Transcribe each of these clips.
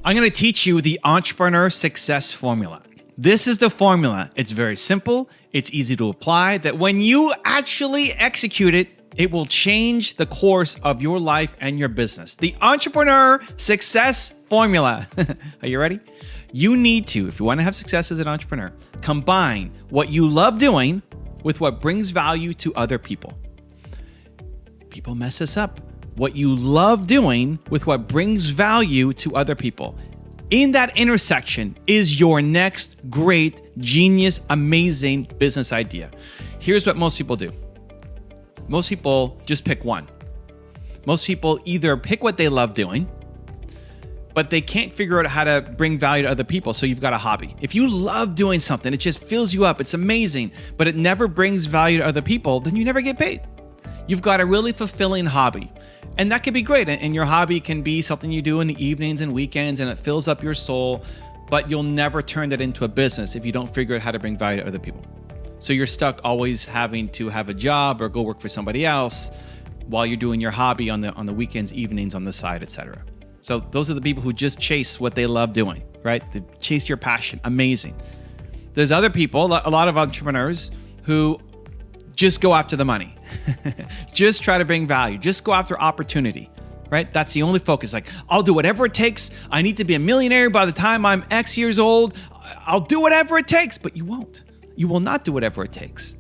I'm going to teach you the entrepreneur success formula. This is the formula. It's very simple. It's easy to apply, that when you actually execute it, it will change the course of your life and your business. The entrepreneur success formula. Are you ready? You need to, if you want to have success as an entrepreneur, combine what you love doing with what brings value to other people. People mess this up. What you love doing with what brings value to other people. In that intersection is your next great, genius, amazing business idea. Here's what most people do. Most people just pick one. Most people either pick what they love doing, but they can't figure out how to bring value to other people. So you've got a hobby. If you love doing something, it just fills you up, it's amazing, but it never brings value to other people, then you never get paid. You've got a really fulfilling hobby. And that could be great. And your hobby can be something you do in the evenings and weekends, and it fills up your soul, but you'll never turn that into a business if you don't figure out how to bring value to other people. So you're stuck always having to have a job or go work for somebody else while you're doing your hobby on the weekends, evenings, on the side, etc. So those are the people who just chase what they love doing, right? They chase your passion. Amazing. There's other people, a lot of entrepreneurs, who just go after the money. Just try to bring value. Just go after opportunity, right? That's the only focus. Like, I'll do whatever it takes. I need to be a millionaire by the time I'm X years old. I'll do whatever it takes, but you won't. You will not do whatever it takes.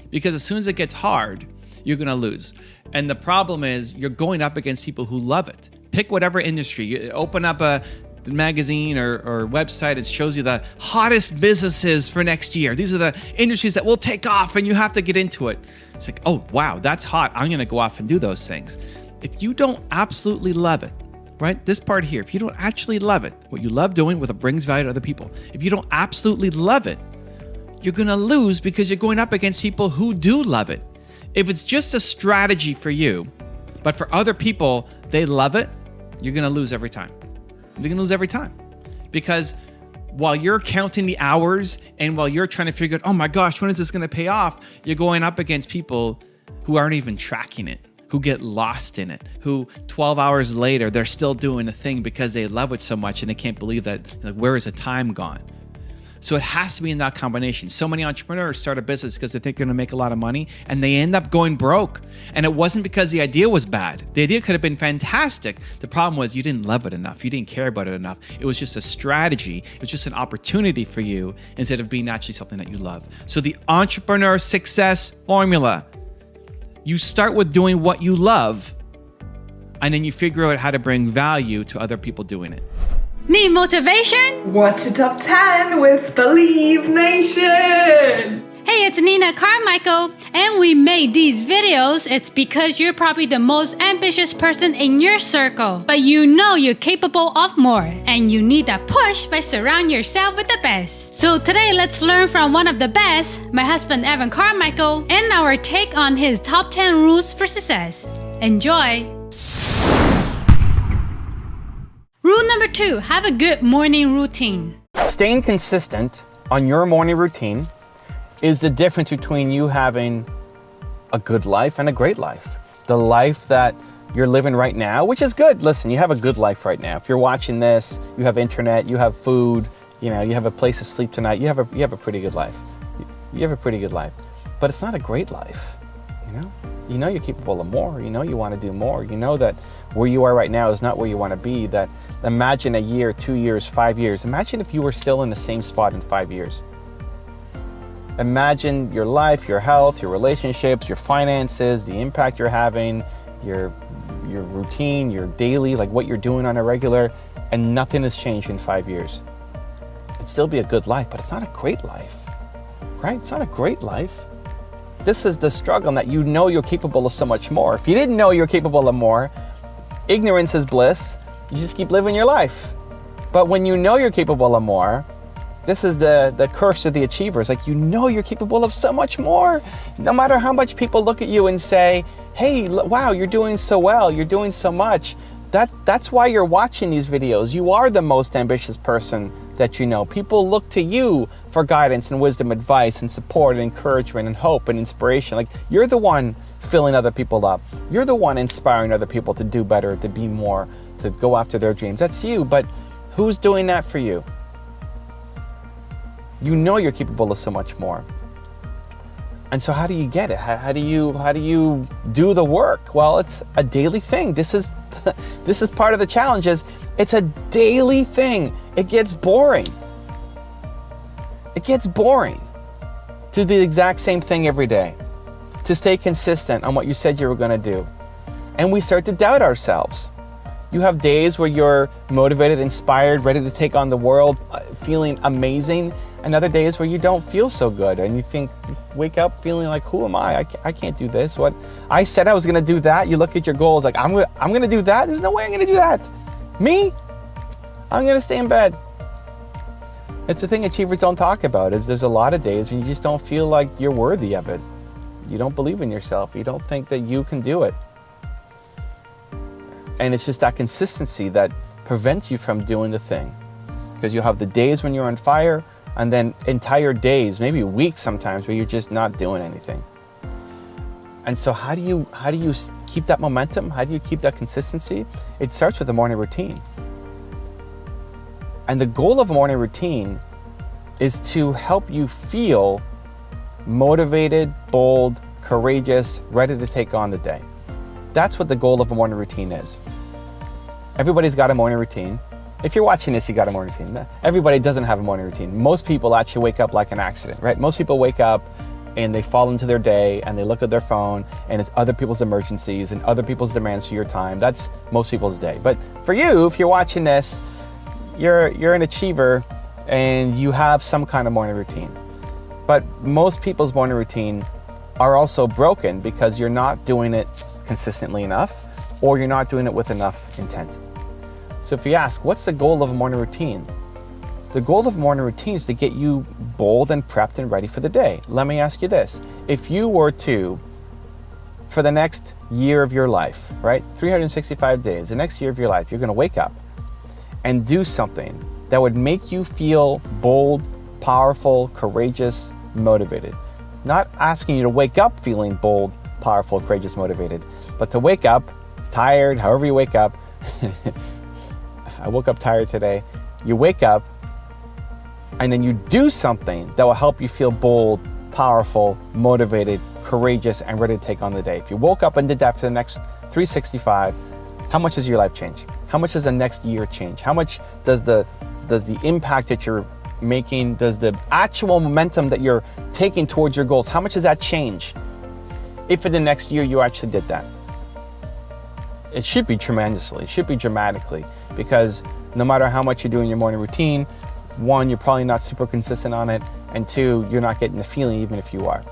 Because as soon as it gets hard, you're going to lose. And the problem is you're going up against people who love it. Pick whatever industry. You open up a magazine or website. It shows you the hottest businesses for next year. These are the industries that will take off, and you have to get into it. It's like, oh, wow, that's hot. I'm going to go off and do those things. If you don't absolutely love it, right? This part here, if you don't actually love it, what you love doing, what it brings value to other people, if you don't absolutely love it, you're going to lose because you're going up against people who do love it. If it's just a strategy for you, but for other people, they love it, you're going to lose every time. You're going to lose every time. Because while you're counting the hours and while you're trying to figure out, oh my gosh, when is this going to pay off? You're going up against people who aren't even tracking it, who get lost in it, who 12 hours later, they're still doing the thing because they love it so much and they can't believe that, like, where is the time gone? So it has to be in that combination. So many entrepreneurs start a business because they think they're going to make a lot of money, and they end up going broke. And it wasn't because the idea was bad. The idea could have been fantastic. The problem was you didn't love it enough. You didn't care about it enough. It was just a strategy. It was just an opportunity for you instead of being actually something that you love. So the entrepreneur success formula: you start with doing what you love, and then you figure out how to bring value to other people doing it. Need motivation? Watch the Top 10 with Believe Nation! Hey, it's Nina Carmichael, and we made these videos. It's because you're probably the most ambitious person in your circle, but you know you're capable of more, and you need that push by surrounding yourself with the best. So today, let's learn from one of the best, my husband Evan Carmichael, and our take on his top 10 rules for success. Enjoy! Rule number 2, have a good morning routine. Staying consistent on your morning routine is the difference between you having a good life and a great life. The life that you're living right now, which is good. Listen, you have a good life right now. If you're watching this, you have internet, you have food, you have a place to sleep tonight. You have a pretty good life. You have a pretty good life. But it's not a great life, You know you're capable of more. You know you want to do more. You know that where you are right now is not where you want to be. That imagine a year, 2 years, 5 years. Imagine if you were still in the same spot in 5 years. Imagine your life, your health, your relationships, your finances, the impact you're having, your routine, your daily, like what you're doing on a regular, and nothing has changed in 5 years. It'd still be a good life, but it's not a great life, right? It's not a great life. This is the struggle, that you know you're capable of so much more. If you didn't know you're capable of more, ignorance is bliss. You just keep living your life. But when you know you're capable of more, this is the curse of the achievers. Like, you know you're capable of so much more. No matter how much people look at you and say, hey, wow, you're doing so well, you're doing so much. That's why you're watching these videos. You are the most ambitious person that you know. People look to you for guidance and wisdom, advice and support and encouragement and hope and inspiration. Like, you're the one filling other people up. You're the one inspiring other people to do better, to be more, to go after their dreams. That's you. But Who's doing that for you? You know you're capable of so much more. And so how do you get it? How do you do the work? Well, it's a daily thing. This is part of the challenge. It's a daily thing. It gets boring. It gets boring to do the exact same thing every day, to stay consistent on what you said you were going to do. And we start to doubt ourselves. You have days where you're motivated, inspired, ready to take on the world, feeling amazing, and other days where you don't feel so good and you wake up feeling like, who am I? I can't do this. What I said I was going to do that. You look at your goals like, I'm going to do that. There's no way I'm going to do that. Me? I'm going to stay in bed. It's the thing achievers don't talk about, is there's a lot of days when you just don't feel like you're worthy of it. You don't believe in yourself. You don't think that you can do it. And it's just that consistency that prevents you from doing the thing. Because you have the days when you're on fire, and then entire days, maybe weeks sometimes, where you're just not doing anything. And so how do you keep that momentum? How do you keep that consistency? It starts with a morning routine. And the goal of a morning routine is to help you feel motivated, bold, courageous, ready to take on the day. That's what the goal of a morning routine is. Everybody's got a morning routine. If you're watching this, you got a morning routine. Everybody doesn't have a morning routine. Most people actually wake up like an accident, right? Most people wake up and they fall into their day and they look at their phone and it's other people's emergencies and other people's demands for your time. That's most people's day. But for you, if you're watching this, you're an achiever and you have some kind of morning routine. But most people's morning routine are also broken because you're not doing it consistently enough, or you're not doing it with enough intent. So if you ask, what's the goal of a morning routine? The goal of a morning routine is to get you bold and prepped and ready for the day. Let me ask you this. If you were to, for the next year of your life, right? 365 days, the next year of your life, you're gonna wake up and do something that would make you feel bold, powerful, courageous, motivated. Not asking you to wake up feeling bold, powerful, courageous, motivated, but to wake up tired, however you wake up. I woke up tired today. You wake up and then you do something that will help you feel bold, powerful, motivated, courageous, and ready to take on the day. If you woke up and did that for the next 365, how much does your life change? How much does the next year change? How much does the impact that you're making, does the actual momentum that you're taking towards your goals, how much does that change if in the next year you actually did that? It should be tremendously, it should be dramatically, because no matter how much you do in your morning routine, one, you're probably not super consistent on it, and two, you're not getting the feeling even if you are.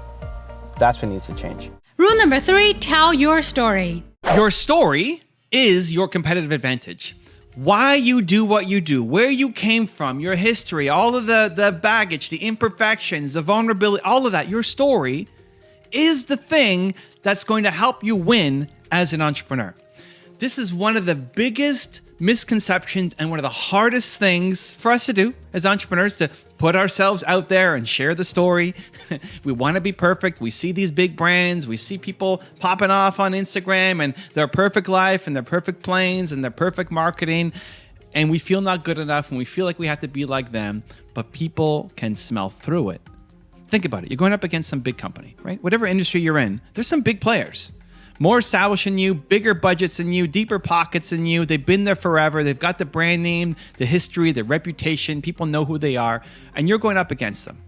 That's what needs to change. Rule number 3, tell your story. Your story is your competitive advantage. Why you do what you do, where you came from, your history, all of the baggage, the imperfections, the vulnerability, all of that, your story is the thing that's going to help you win as an entrepreneur. This is one of the biggest misconceptions and one of the hardest things for us to do as entrepreneurs, to put ourselves out there and share the story. We want to be perfect. We see these big brands. We see people popping off on Instagram and their perfect life and their perfect planes and their perfect marketing. And we feel not good enough and we feel like we have to be like them, but people can smell through it. Think about it. You're going up against some big company, right? Whatever industry you're in, there's some big players. More established than you, bigger budgets than you, deeper pockets than you. They've been there forever. They've got the brand name, the history, the reputation. People know who they are, and you're going up against them.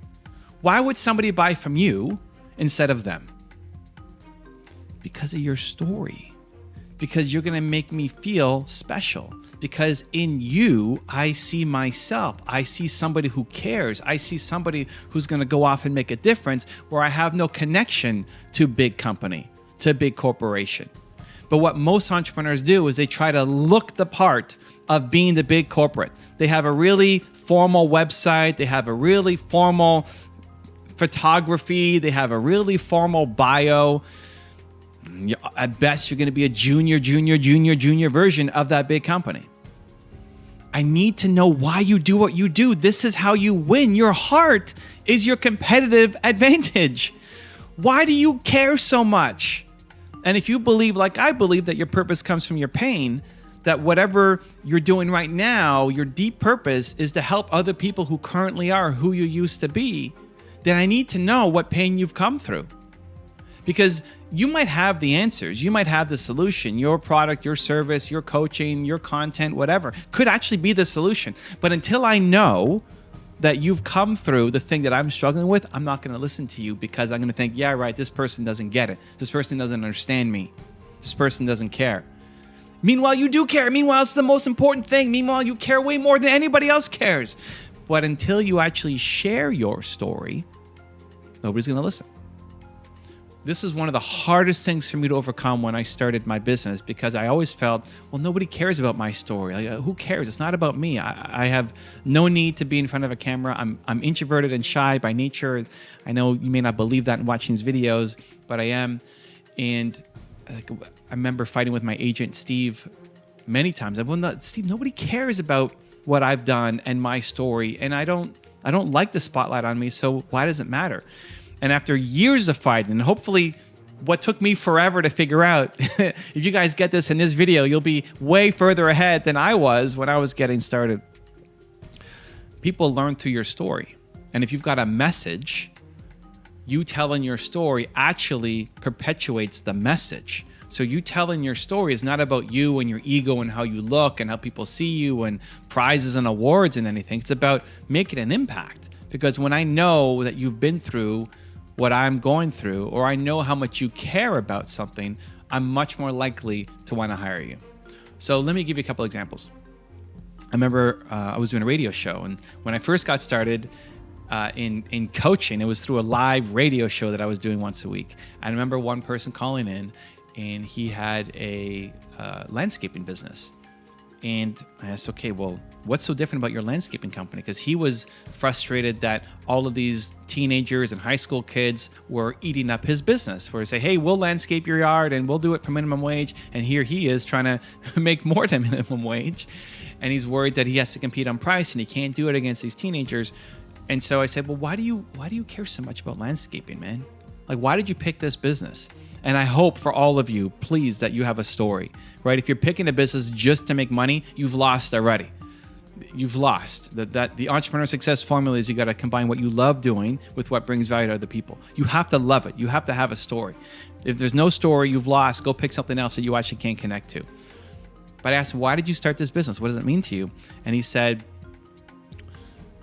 Why would somebody buy from you instead of them? Because of your story. Because you're going to make me feel special. Because in you, I see myself. I see somebody who cares. I see somebody who's going to go off and make a difference where I have no connection to big company, to a big corporation. But what most entrepreneurs do is they try to look the part of being the big corporate. They have a really formal website. They have a really formal photography. They have a really formal bio. At best, you're going to be a junior version of that big company. I need to know why you do what you do. This is how you win. Your heart is your competitive advantage. Why do you care so much? And if you believe, like I believe, that your purpose comes from your pain, that whatever you're doing right now, your deep purpose is to help other people who currently are who you used to be, then I need to know what pain you've come through. Because you might have the answers, you might have the solution, your product, your service, your coaching, your content, whatever, could actually be the solution. But until I know that you've come through the thing that I'm struggling with, I'm not going to listen to you, because I'm going to think, yeah, right, this person doesn't get it. This person doesn't understand me. This person doesn't care. Meanwhile, you do care. Meanwhile, it's the most important thing. Meanwhile, you care way more than anybody else cares. But until you actually share your story, nobody's going to listen. This is one of the hardest things for me to overcome when I started my business, because I always felt, well, nobody cares about my story. Like, who cares? It's not about me. I have no need to be in front of a camera. I'm introverted and shy by nature. I know you may not believe that in watching these videos, but I am. And I remember fighting with my agent, Steve, many times. Steve, nobody cares about what I've done and my story, and I don't like the spotlight on me, so why does it matter? And after years of fighting, and hopefully what took me forever to figure out, if you guys get this in this video, you'll be way further ahead than I was when I was getting started. People learn through your story. And if you've got a message, you telling your story actually perpetuates the message. So you telling your story is not about you and your ego and how you look and how people see you and prizes and awards and anything. It's about making an impact. Because when I know that you've been through what I'm going through, or I know how much you care about something, I'm much more likely to want to hire you. So let me give you a couple examples. I remember I was doing a radio show, and when I first got started in coaching, it was through a live radio show that I was doing once a week. I remember one person calling in, and he had a landscaping business. And I asked, okay, well, what's so different about your landscaping company? Because he was frustrated that all of these teenagers and high school kids were eating up his business, where they say, hey, we'll landscape your yard and we'll do it for minimum wage. And here he is trying to make more than minimum wage. And he's worried that he has to compete on price and he can't do it against these teenagers. And so I said, well, why do you care so much about landscaping, man? Like, why did you pick this business? And I hope for all of you, please, that you have a story, right? If you're picking a business just to make money, you've lost already. You've lost. The entrepreneur success formula is you got to combine what you love doing with what brings value to other people. You have to love it. You have to have a story. If there's no story, you've lost. Go pick something else that you actually can't connect to. But I asked him, why did you start this business? What does it mean to you? And he said,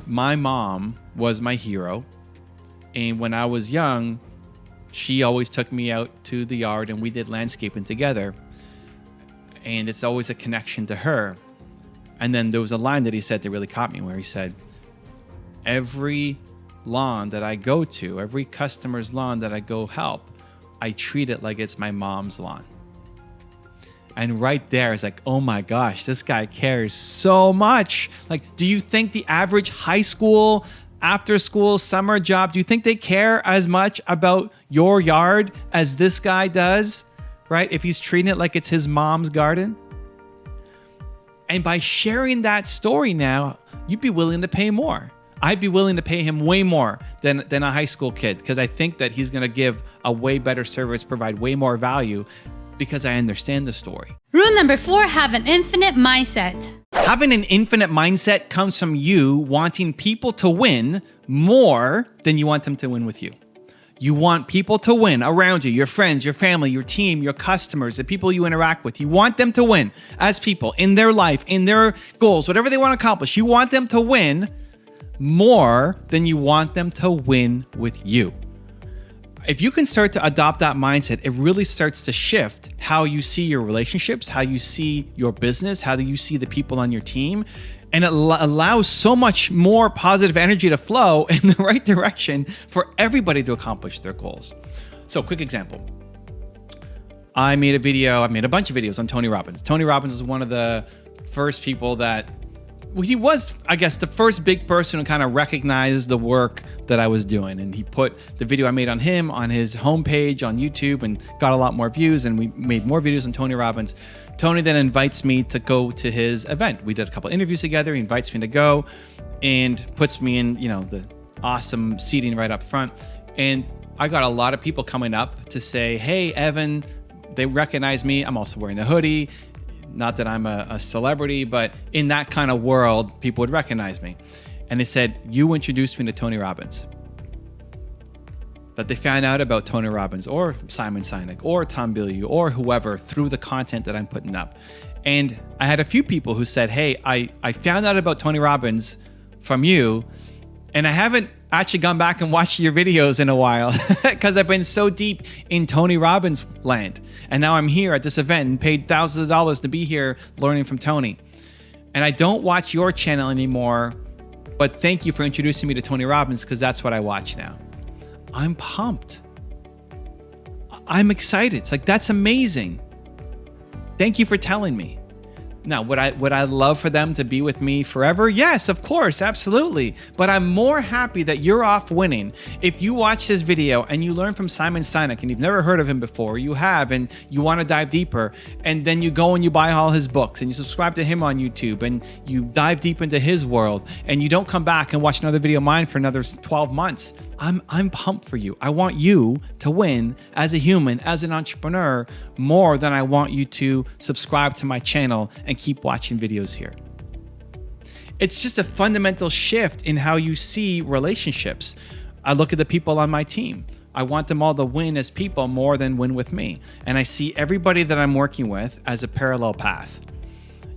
my mom was my hero. And when I was young, she always took me out to the yard and we did landscaping together. And it's always a connection to her. And then there was a line that he said that really caught me, where he said, every lawn that I go to, every customer's lawn that I go help, I treat it like it's my mom's lawn. And right there, it's like, oh my gosh, this guy cares so much. Like, do you think the average high school, after school, summer job, do you think they care as much about your yard as this guy does, right? If he's treating it like it's his mom's garden. And by sharing that story now, you'd be willing to pay more. I'd be willing to pay him way more than a high school kid, because I think that he's going to give a way better service, provide way more value, because I understand the story. Rule number 4, have an infinite mindset. Having an infinite mindset comes from you wanting people to win more than you want them to win with you. You want people to win around you, your friends, your family, your team, your customers, the people you interact with. You want them to win as people in their life, in their goals, whatever they want to accomplish. You want them to win more than you want them to win with you. If you can start to adopt that mindset, it really starts to shift how you see your relationships, how you see your business, how you see the people on your team. And it allows so much more positive energy to flow in the right direction for everybody to accomplish their goals. So, quick example. I made a bunch of videos on Tony Robbins. Tony Robbins is one of the first people that, well, he was, I guess, the first big person who kind of recognized the work that I was doing. And he put the video I made on him on his homepage on YouTube and got a lot more views. And we made more videos on Tony Robbins. Tony then invites me to go to his event. We did a couple interviews together. He invites me to go and puts me in, the awesome seating right up front. And I got a lot of people coming up to say, hey, Evan, they recognize me. I'm also wearing a hoodie. Not that I'm a celebrity, but in that kind of world, people would recognize me. And they said, you introduced me to Tony Robbins. That they found out about Tony Robbins or Simon Sinek or Tom Bilyeu or whoever through the content that I'm putting up. And I had a few people who said, hey, I found out about Tony Robbins from you, and I haven't actually gone back and watched your videos in a while because I've been so deep in Tony Robbins land. And now I'm here at this event and paid thousands of dollars to be here learning from Tony. And I don't watch your channel anymore, but thank you for introducing me to Tony Robbins because that's what I watch now. I'm pumped. I'm excited. It's like, that's amazing. Thank you for telling me. Now, would I love for them to be with me forever? Yes, of course, absolutely. But I'm more happy that you're off winning. If you watch this video and you learn from Simon Sinek and you've never heard of him before, you have, and you want to dive deeper, and then you go and you buy all his books and you subscribe to him on YouTube and you dive deep into his world and you don't come back and watch another video of mine for another 12 months, I'm pumped for you. I want you to win as a human, as an entrepreneur, more than I want you to subscribe to my channel and keep watching videos here. It's just a fundamental shift in how you see relationships. I look at the people on my team. I want them all to win as people more than win with me. And I see everybody that I'm working with as a parallel path.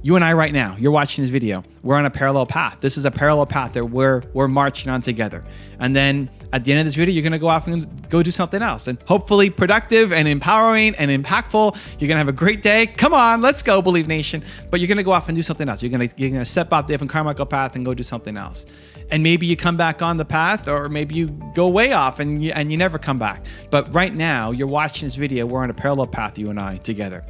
You and I right now, you're watching this video, we're on a parallel path. This is a parallel path that we're marching on together. And then at the end of this video, you're gonna go off and go do something else. And hopefully productive and empowering and impactful. You're gonna have a great day. Come on, let's go, Believe Nation. But you're gonna go off and do something else. You're gonna step out the different Carmichael path and go do something else. And maybe you come back on the path, or maybe you go way off and you never come back. But right now, you're watching this video, we're on a parallel path, you and I, together.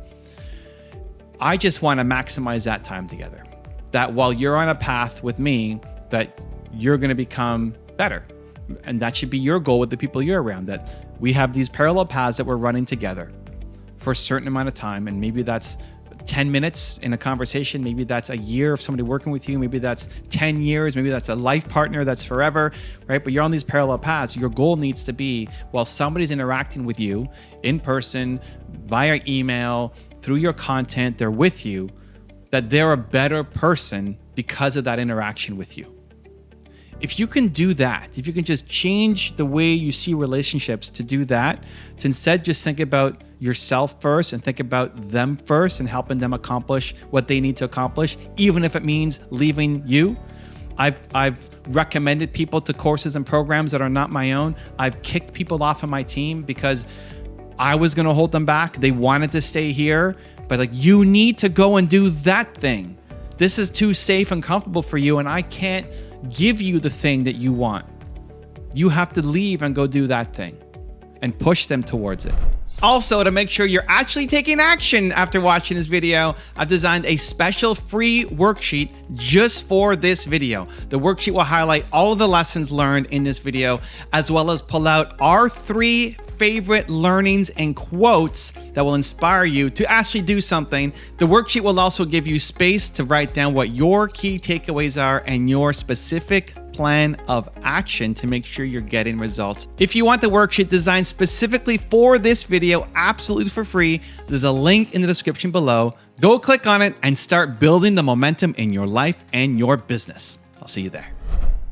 I just want to maximize that time together. That while you're on a path with me, that you're going to become better. And that should be your goal with the people you're around, that we have these parallel paths that we're running together for a certain amount of time. And maybe that's 10 minutes in a conversation. Maybe that's a year of somebody working with you. Maybe that's 10 years. Maybe that's a life partner that's forever, right? But you're on these parallel paths. Your goal needs to be, while somebody's interacting with you in person, via email, through your content, they're with you, that they're a better person because of that interaction with you. If you can do that, if you can just change the way you see relationships to do that, to instead just think about yourself first and think about them first and helping them accomplish what they need to accomplish, even if it means leaving you. I've recommended people to courses and programs that are not my own. I've kicked people off of my team because I was going to hold them back. They wanted to stay here, but like, you need to go and do that thing. This is too safe and comfortable for you, and I can't give you the thing that you want. You have to leave and go do that thing and push them towards it. Also, to make sure you're actually taking action after watching this video, I've designed a special free worksheet just for this video. The worksheet will highlight all of the lessons learned in this video, as well as pull out our 3 favorite learnings and quotes that will inspire you to actually do something. The worksheet will also give you space to write down what your key takeaways are and your specific plan of action to make sure you're getting results. If you want the worksheet designed specifically for this video, absolutely for free, there's a link in the description below. Go click on it and start building the momentum in your life and your business. I'll see you there.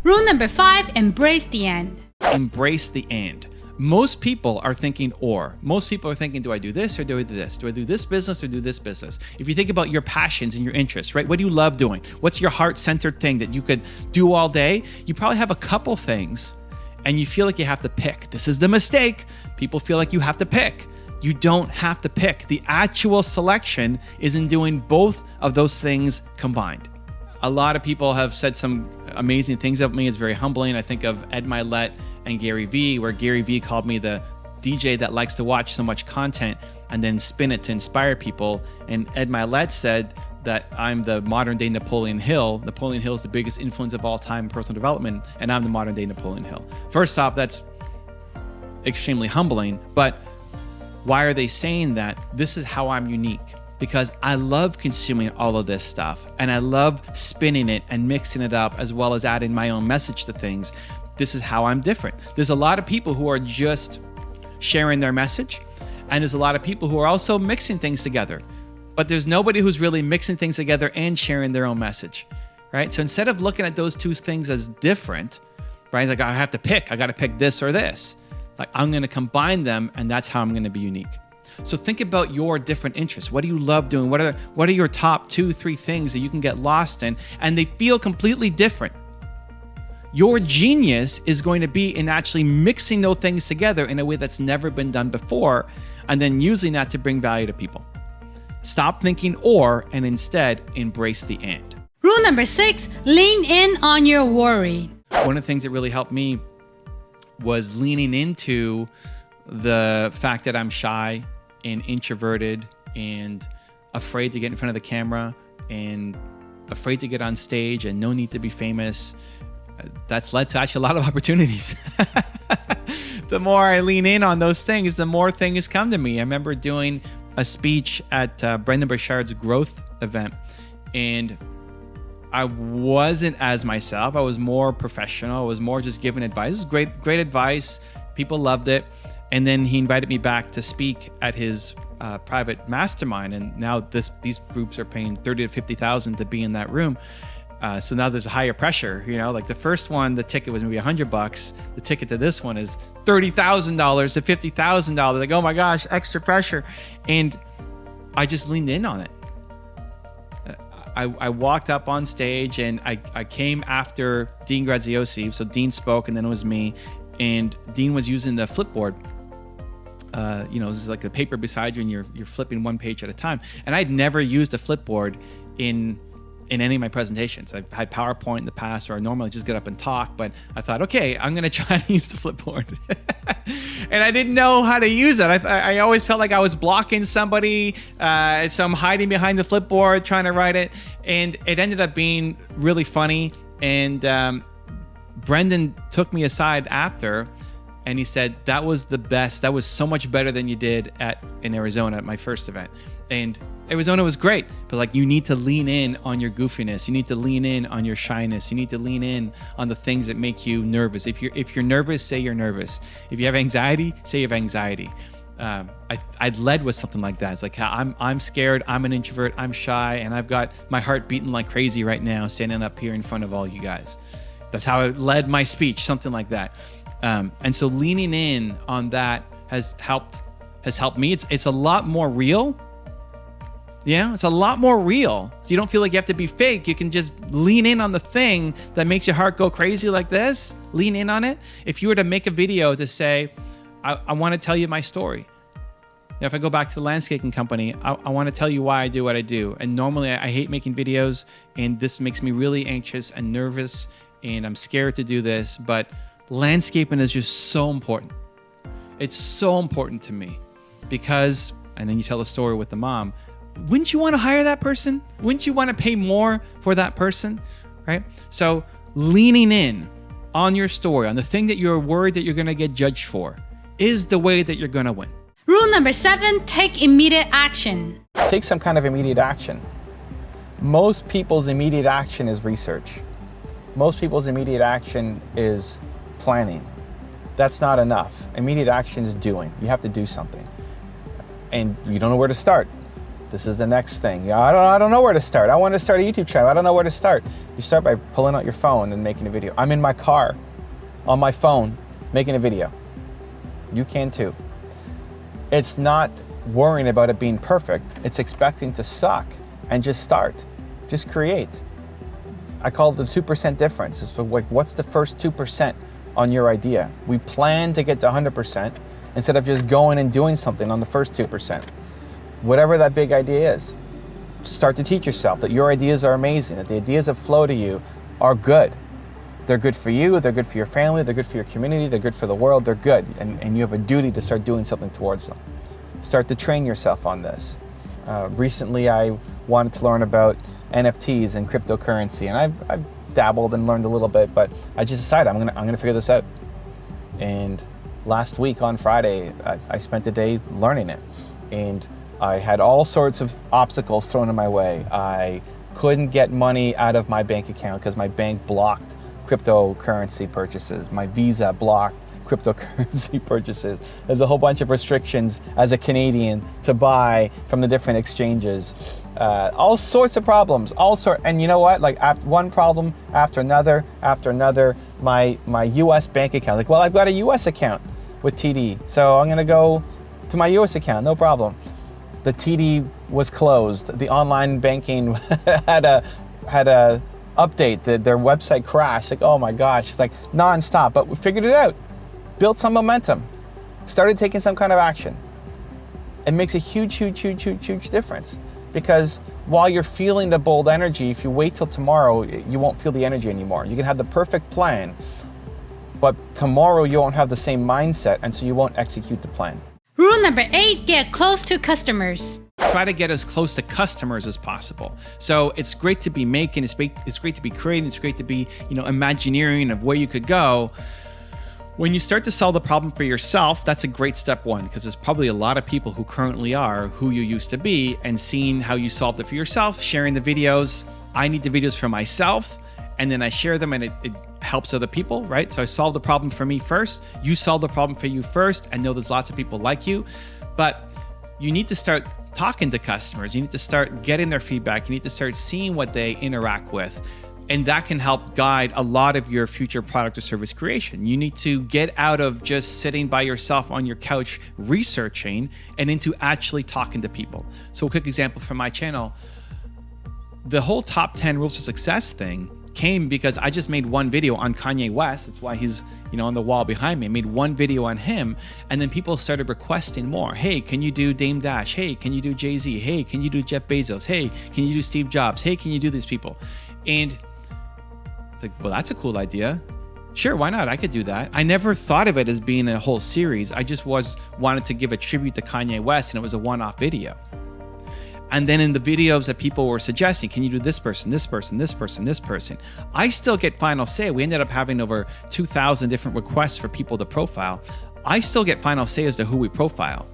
Rule number 5, embrace the end. Embrace the and. Most people are thinking or. Most people are thinking, do I do this or do I do this? Do I do this business or do this business? If you think about your passions and your interests, right? What do you love doing? What's your heart-centered thing that you could do all day? You probably have a couple things and you feel like you have to pick. This is the mistake. People feel like you have to pick. You don't have to pick. The actual selection is in doing both of those things combined. A lot of people have said some amazing things about me. It's very humbling. I think of Ed Milet and Gary Vee, where Gary Vee called me the DJ that likes to watch so much content and then spin it to inspire people. And Ed Milet said that I'm the modern day Napoleon Hill. Napoleon Hill is the biggest influence of all time in personal development, and I'm the modern day Napoleon Hill. First off, that's extremely humbling, but why are they saying that? This is how I'm unique. Because I love consuming all of this stuff and I love spinning it and mixing it up, as well as adding my own message to things. This is how I'm different. There's a lot of people who are just sharing their message, and there's a lot of people who are also mixing things together. but there's nobody who's really mixing things together and sharing their own message, right? So instead of looking at those two things as different, right? Like I have to pick, I got to pick this or this. Like I'm going to combine them, and that's how I'm going to be unique. So think about your different interests. What do you love doing? What are your top 2-3 things that you can get lost in, and they feel completely different? Your genius is going to be in actually mixing those things together in a way that's never been done before, and then using that to bring value to people. Stop thinking or, and instead embrace the and. Rule number 6, lean in on your worry. One of the things that really helped me was leaning into the fact that I'm shy and introverted and afraid to get in front of the camera and afraid to get on stage and no need to be famous. That's led to actually a lot of opportunities. The more I lean in on those things, the more things come to me. I remember doing a speech at Brendan Burchard's growth event, and I wasn't as myself. I was more professional. I was more just giving advice. It was great advice. People loved it. And then he invited me back to speak at his private mastermind. And now these groups are paying $30,000 to $50,000 to be in that room. So now there's a higher pressure, like the first one, the ticket was maybe $100. The ticket to this one is $30,000 to $50,000. Like, oh my gosh, extra pressure. And I just leaned in on it. I walked up on stage, and I came after Dean Graziosi. So Dean spoke, and then it was me. And Dean was using the Flipboard. It's like the paper beside you, and you're flipping one page at a time. And I'd never used a Flipboard in any of my presentations. I've had PowerPoint in the past, or I normally just get up and talk, but I thought, okay, I'm going to try to use the Flipboard. And I didn't know how to use it. I always felt like I was blocking somebody, so I'm hiding behind the Flipboard trying to write it. And it ended up being really funny. And Brendan took me aside after, and he said, that was the best. That was so much better than you did in Arizona at my first event. And Arizona was great, but you need to lean in on your goofiness. You need to lean in on your shyness. You need to lean in on the things that make you nervous. If you're nervous, say you're nervous. If you have anxiety, say you have anxiety. I'd led with something like that. It's like, I'm scared, I'm an introvert, I'm shy, and I've got my heart beating like crazy right now, standing up here in front of all you guys. That's how I led my speech, something like that. And so leaning in on that has helped me. It's a lot more real. Yeah, it's a lot more real. So you don't feel like you have to be fake. You can just lean in on the thing that makes your heart go crazy like this. Lean in on it. If you were to make a video to say, I want to tell you my story. If I go back to the landscaping company, I want to tell you why I do what I do. And normally I hate making videos, and this makes me really anxious and nervous, and I'm scared to do this, but landscaping is just so important. It's so important to me because, and then you tell the story with the mom, wouldn't you want to hire that person? Wouldn't you want to pay more for that person, right? So leaning in on your story, on the thing that you're worried that you're going to get judged for, is the way that you're going to win. Rule number 7, take immediate action. Take some kind of immediate action. Most people's immediate action is research. Most people's immediate action is planning. That's not enough. Immediate action is doing. You have to do something. And you don't know where to start. This is the next thing. I don't know where to start. I want to start a YouTube channel. I don't know where to start. You start by pulling out your phone and making a video. I'm in my car, on my phone, making a video. You can too. It's not worrying about it being perfect. It's expecting to suck and just start. Just create. I call it the 2% difference. It's like, what's the first 2% on your idea? We plan to get to 100% instead of just going and doing something on the first 2%. Whatever that big idea is, start to teach yourself that your ideas are amazing, that the ideas that flow to you are good. They're good for you, they're good for your family, they're good for your community, they're good for the world, they're good. And you have a duty to start doing something towards them. Start to train yourself on this. Recently, I wanted to learn about NFTs and cryptocurrency, and I've dabbled and learned a little bit, but I just decided I'm gonna figure this out. And last week on Friday, I spent the day learning it. And I had all sorts of obstacles thrown in my way. I couldn't get money out of my bank account because my bank blocked cryptocurrency purchases. My Visa blocked cryptocurrency purchases. There's a whole bunch of restrictions as a Canadian to buy from the different exchanges. All sorts of problems, and you know what? Like one problem after another, my US bank account. Like, well, I've got a US account with TD, so I'm gonna go to my US account, no problem. The TD was closed. The online banking had a update. Their website crashed. Like, oh my gosh, it's like nonstop. But we figured it out. Built some momentum. Started taking some kind of action. It makes a huge difference. Because while you're feeling the bold energy, if you wait till tomorrow, you won't feel the energy anymore. You can have the perfect plan, but tomorrow you won't have the same mindset, and so you won't execute the plan. Rule number 8, get close to customers. Try to get as close to customers as possible. So it's great to be making, it's great to be creating, it's great to be, imagineering of where you could go. When you start to solve the problem for yourself, that's a great step one, because there's probably a lot of people who currently are who you used to be, and seeing how you solved it for yourself, sharing the videos. I need the videos for myself, and then I share them, and it helps other people, right? So I solve the problem for me first, you solve the problem for you first, and know there's lots of people like you. But you need to start talking to customers. You need to start getting their feedback. You need to start seeing what they interact with. And that can help guide a lot of your future product or service creation. You need to get out of just sitting by yourself on your couch researching and into actually talking to people. So a quick example from my channel, the whole top 10 rules for success thing came because I just made one video on Kanye West. That's why he's, on the wall behind me. I made one video on him, and then people started requesting more. Hey, can you do Dame Dash? Hey, can you do Jay-Z? Hey, can you do Jeff Bezos? Hey, can you do Steve Jobs? Hey, can you do these people? And it's like, well, that's a cool idea. Sure, why not? I could do that. I never thought of it as being a whole series. I just wanted to give a tribute to Kanye West, and it was a one-off video. And then in the videos that people were suggesting, can you do this person, this person, this person, this person? I still get final say. We ended up having over 2,000 different requests for people to profile. I still get final say as to who we profile,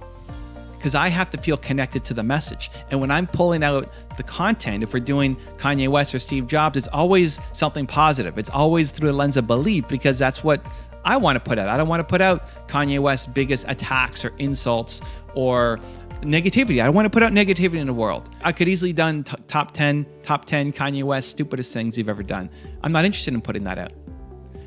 because I have to feel connected to the message. And when I'm pulling out the content, if we're doing Kanye West or Steve Jobs, it's always something positive. It's always through a lens of belief, because that's what I want to put out. I don't want to put out Kanye West's biggest attacks or insults or negativity. I want to put out negativity in the world. I could easily done top 10 Kanye West stupidest things you've ever done. I'm not interested in putting that out.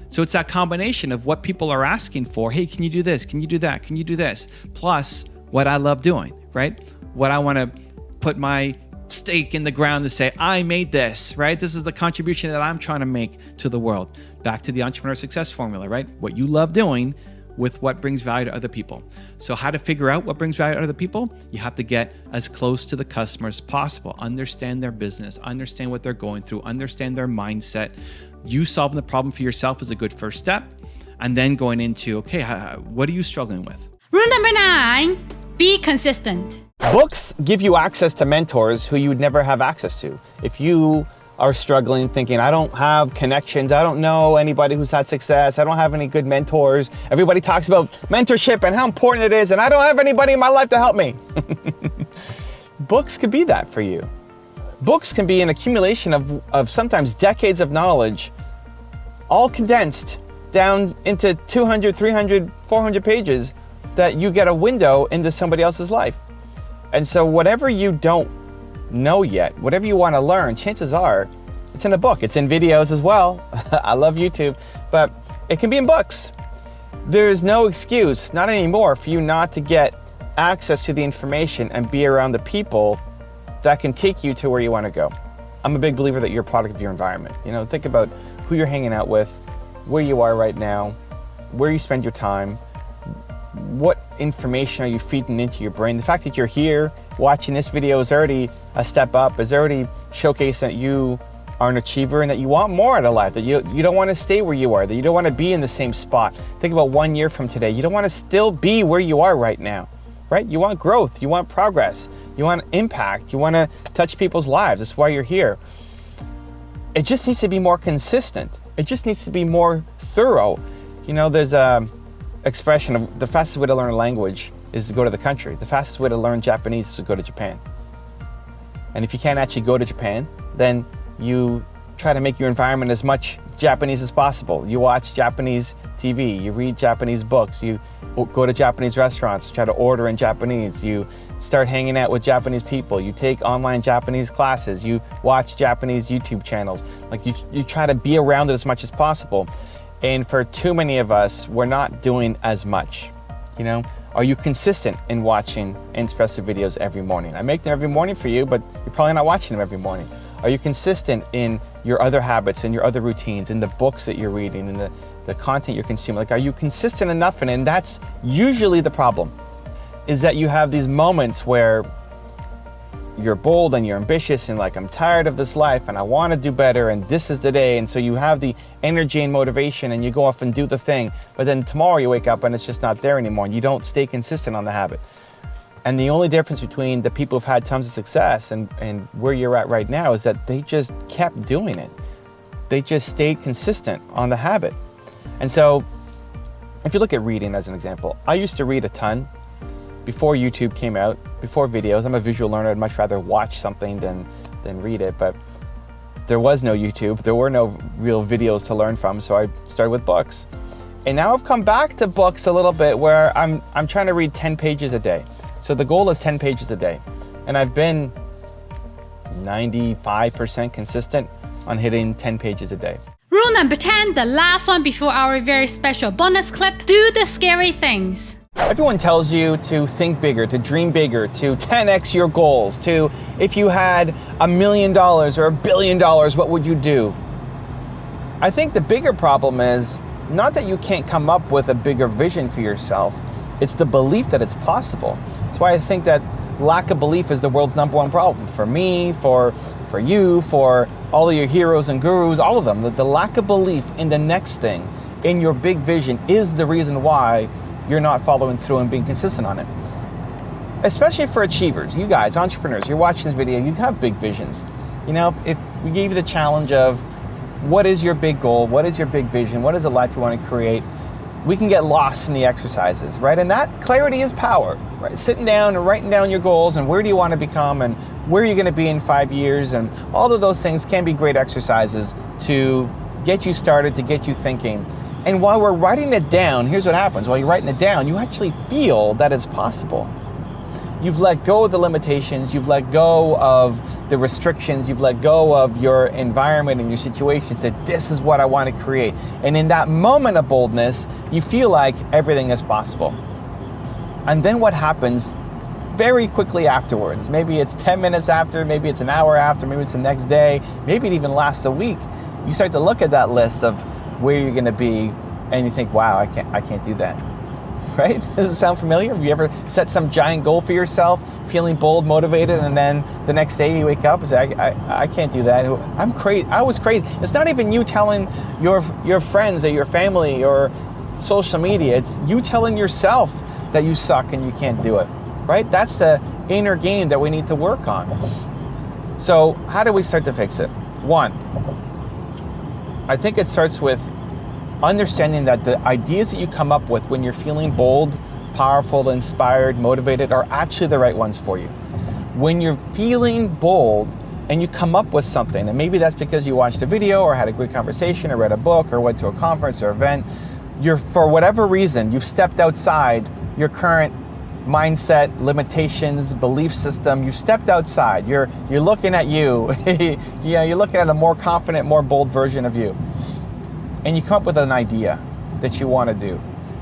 So it's that combination of what people are asking for. Hey, can you do this? Can you do that? Can you do this? Plus what I love doing, right? What I want to put my stake in the ground to say, I made this, right? This is the contribution that I'm trying to make to the world. Back to the entrepreneur success formula, right? What you love doing with what brings value to other people. So how to figure out what brings value to other people? You have to get as close to the customer as possible. Understand their business, understand what they're going through, understand their mindset. You solving the problem for yourself is a good first step. And then going into, okay, what are you struggling with? Rule number 9, be consistent. Books give you access to mentors who you would never have access to. If you are struggling, thinking, I don't have connections, I don't know anybody who's had success, I don't have any good mentors. Everybody talks about mentorship and how important it is, and I don't have anybody in my life to help me. Books could be that for you. Books can be an accumulation of sometimes decades of knowledge, all condensed down into 200, 300, 400 pages that you get a window into somebody else's life. And so whatever you don't know yet, whatever you want to learn, chances are it's in a book. It's in videos as well. I love YouTube, but it can be in books. There's no excuse, not anymore, for you not to get access to the information and be around the people that can take you to where you want to go. I'm a big believer that you're a product of your environment. Think about who you're hanging out with, where you are right now, where you spend your time, what information are you feeding into your brain. The fact that you're here watching this video is already a step up, is already showcasing that you are an achiever and that you want more out of life, that you don't want to stay where you are, that you don't want to be in the same spot. Think about 1 year from today. You don't want to still be where you are right now, right? You want growth, you want progress, you want impact, you want to touch people's lives. That's why you're here. It just needs to be more consistent. It just needs to be more thorough. There's a expression of the fastest way to learn a language is to go to the country. The fastest way to learn Japanese is to go to Japan. And if you can't actually go to Japan, then you try to make your environment as much Japanese as possible. You watch Japanese TV, you read Japanese books, you go to Japanese restaurants, try to order in Japanese, you start hanging out with Japanese people, you take online Japanese classes, you watch Japanese YouTube channels. Like you try to be around it as much as possible. And for too many of us, we're not doing as much. You know, are you consistent in watching Inspresso videos every morning? I make them every morning for you, but you're probably not watching them every morning. Are you consistent in your other habits and your other routines, in the books that you're reading, in the content you're consuming? Like, are you consistent enough in it? And that's usually the problem, is that you have these moments where you're bold and you're ambitious and like, I'm tired of this life and I want to do better and this is the day. And so you have the energy and motivation and you go off and do the thing. But then tomorrow you wake up and it's just not there anymore and you don't stay consistent on the habit. And the only difference between the people who've had tons of success and where you're at right now is that they just kept doing it. They just stayed consistent on the habit. And so if you look at reading as an example, I used to read a ton before YouTube came out, before videos. I'm a visual learner. I'd much rather watch something than read it. But there was no YouTube. There were no real videos to learn from. So I started with books. And now I've come back to books a little bit where I'm trying to read 10 pages a day. So the goal is 10 pages a day. And I've been 95% consistent on hitting 10 pages a day. Rule number 10, the last one before our very special bonus clip, do the scary things. Everyone tells you to think bigger, to dream bigger, to 10x your goals, to if you had $1 million or $1 billion, what would you do? I think the bigger problem is not that you can't come up with a bigger vision for yourself, it's the belief that it's possible. That's why I think that lack of belief is the world's #1 problem. For me, for you, for all of your heroes and gurus, all of them. The lack of belief in the next thing, in your big vision, is the reason why you're not following through and being consistent on it. Especially for achievers, you guys, entrepreneurs, you're watching this video, you have big visions. You know, if we gave you the challenge of what is your big goal, what is your big vision, what is the life you want to create, we can get lost in the exercises, right? And that clarity is power, right? Sitting down and writing down your goals and where do you want to become and where are you going to be in 5 years, and all of those things can be great exercises to get you started, to get you thinking. And while we're writing it down, here's what happens. While you're writing it down, you actually feel that it's possible. You've let go of the limitations, you've let go of the restrictions, you've let go of your environment and your situation, said, this is what I want to create. And in that moment of boldness, you feel like everything is possible. And then what happens very quickly afterwards, maybe it's 10 minutes after, maybe it's an hour after, maybe it's the next day, maybe it even lasts a week, you start to look at that list of where you're going to be and you think, wow, I can't do that. Right? Does it sound familiar? Have you ever set some giant goal for yourself, feeling bold, motivated, and then the next day you wake up and say, I can't do that. I'm crazy. I was crazy. It's not even you telling your friends or your family or social media. It's you telling yourself that you suck and you can't do it. Right? That's the inner game that we need to work on. So how do we start to fix it? One, I think it starts with understanding that the ideas that you come up with when you're feeling bold, powerful, inspired, motivated are actually the right ones for you. When you're feeling bold and you come up with something, and maybe that's because you watched a video or had a great conversation or read a book or went to a conference or event, for whatever reason, you've stepped outside your current mindset, limitations, belief system. You've stepped outside. You're looking at you. Yeah, you're looking at a more confident, more bold version of you. And you come up with an idea that you want to do.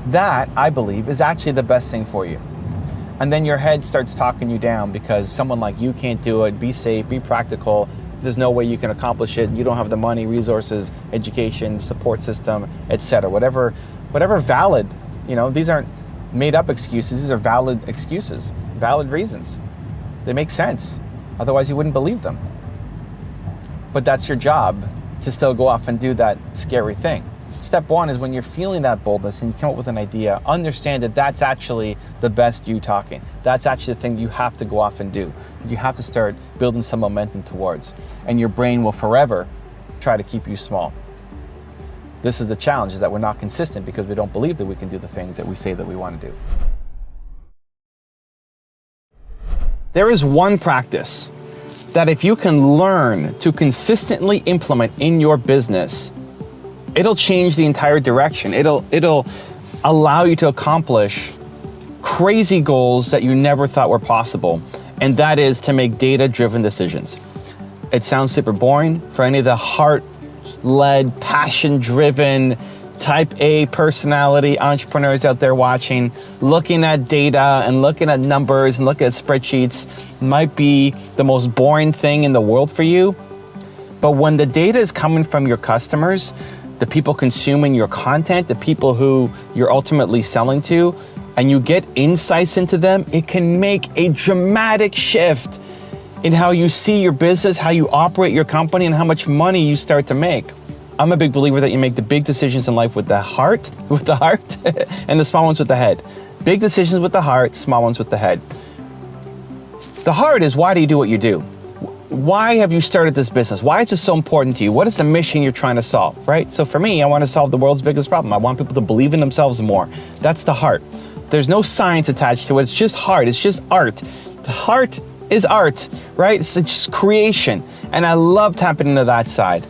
That, I believe, is actually the best thing for you. And then your head starts talking you down because someone like you can't do it. Be safe, be practical. There's no way you can accomplish it. You don't have the money, resources, education, support system, etc. Whatever valid, these aren't made up excuses. These are valid excuses, valid reasons. They make sense. Otherwise you wouldn't believe them. But that's your job, to still go off and do that scary thing. Step one is when you're feeling that boldness and you come up with an idea, understand that that's actually the best you talking. That's actually the thing you have to go off and do. You have to start building some momentum towards. And your brain will forever try to keep you small. This is the challenge, is that we're not consistent because we don't believe that we can do the things that we say that we want to do. There is one practice that if you can learn to consistently implement in your business, it'll change the entire direction. It'll allow you to accomplish crazy goals that you never thought were possible. And that is to make data-driven decisions. It sounds super boring for any of the heart-led, passion-driven, type A personality entrepreneurs out there watching. Looking at data and looking at numbers and looking at spreadsheets might be the most boring thing in the world for you. But when the data is coming from your customers, the people consuming your content, the people who you're ultimately selling to, and you get insights into them, it can make a dramatic shift in how you see your business, how you operate your company, and how much money you start to make. I'm a big believer that you make the big decisions in life with the heart, and the small ones with the head. Big decisions with the heart, small ones with the head. The heart is, why do you do what you do? Why have you started this business? Why is it so important to you? What is the mission you're trying to solve, right? So for me, I want to solve the world's biggest problem. I want people to believe in themselves more. That's the heart. There's no science attached to it. It's just heart. It's just art. The heart is art, right? It's just creation. And I love tapping into that side.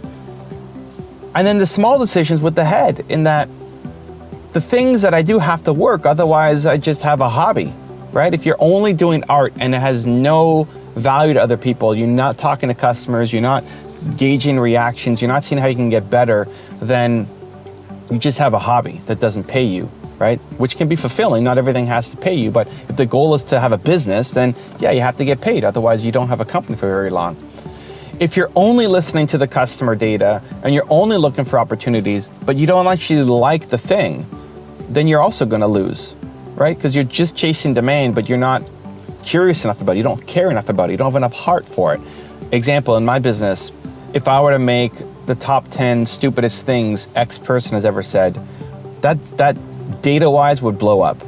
And then the small decisions with the head, in that the things that I do have to work, otherwise I just have a hobby, right? If you're only doing art and it has no value to other people, you're not talking to customers, you're not gauging reactions, you're not seeing how you can get better, then you just have a hobby that doesn't pay you, right? Which can be fulfilling. Not everything has to pay you, but if the goal is to have a business, then yeah, you have to get paid. Otherwise you don't have a company for very long. If you're only listening to the customer data and you're only looking for opportunities, but you don't actually like the thing, then you're also going to lose, right? Because you're just chasing demand, but you're not curious enough about it. You don't care enough about it. You don't have enough heart for it. Example, in my business, if I were to make the top 10 stupidest things X person has ever said, that data-wise would blow up.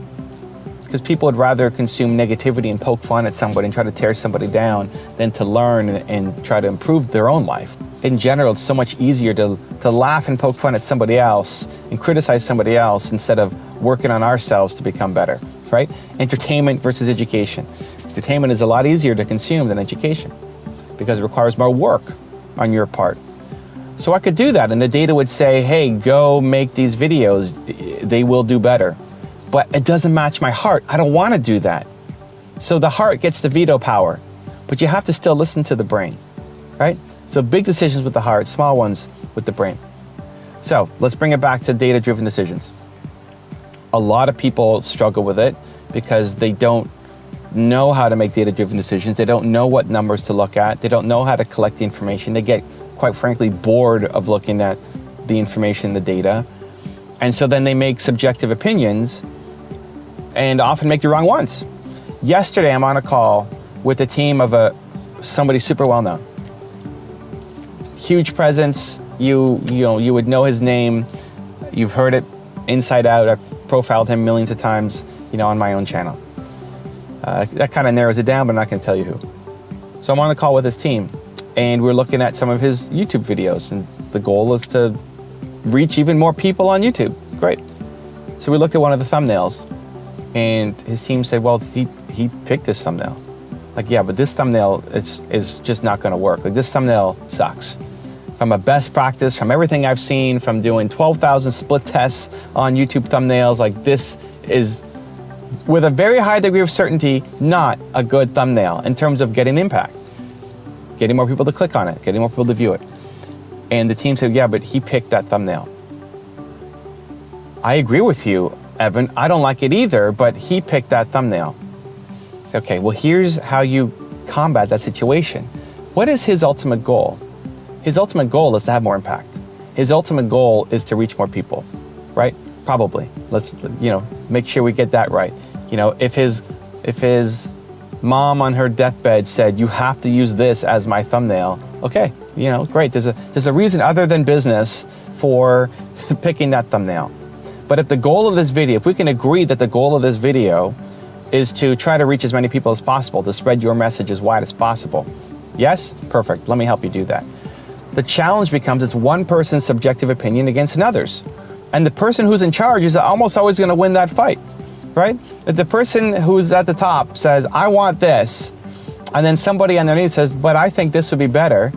Because people would rather consume negativity and poke fun at somebody and try to tear somebody down than to learn and try to improve their own life. In general, it's so much easier to laugh and poke fun at somebody else and criticize somebody else instead of working on ourselves to become better, right? Entertainment versus education. Entertainment is a lot easier to consume than education because it requires more work on your part. So I could do that, and the data would say, hey, go make these videos. They will do better. But it doesn't match my heart. I don't want to do that. So the heart gets the veto power, but you have to still listen to the brain, right? So big decisions with the heart, small ones with the brain. So let's bring it back to data-driven decisions. A lot of people struggle with it because they don't know how to make data-driven decisions. They don't know what numbers to look at. They don't know how to collect the information. They get, quite frankly, bored of looking at the information, the data. And so then they make subjective opinions and often make the wrong ones. Yesterday, I'm on a call with a team of somebody super well known. Huge presence. You would know his name. You've heard it inside out. I've profiled him millions of times, on my own channel. That kind of narrows it down, but I'm not going to tell you who. So I'm on a call with his team, and we're looking at some of his YouTube videos, and the goal is to reach even more people on YouTube. Great. So we looked at one of the thumbnails, and his team said, well, he picked this thumbnail. Like, yeah, but this thumbnail is just not going to work. Like, this thumbnail sucks. From a best practice, from everything I've seen, from doing 12,000 split tests on YouTube thumbnails, like, this is, with a very high degree of certainty, not a good thumbnail in terms of getting impact, getting more people to click on it, getting more people to view it. And the team said, yeah, but he picked that thumbnail. I agree with you, Evan. I don't like it either, but he picked that thumbnail. Okay, well, here's how you combat that situation. What is his ultimate goal? His ultimate goal is to have more impact. His ultimate goal is to reach more people, right? Probably. Let's, make sure we get that right. If his mom on her deathbed said, you have to use this as my thumbnail, okay, great. There's a reason other than business for picking that thumbnail. But if the goal of this video, if we can agree that the goal of this video is to try to reach as many people as possible, to spread your message as wide as possible. Yes? Perfect. Let me help you do that. The challenge becomes it's one person's subjective opinion against another's. And the person who's in charge is almost always going to win that fight, right? If the person who's at the top says, I want this, and then somebody underneath says, but I think this would be better,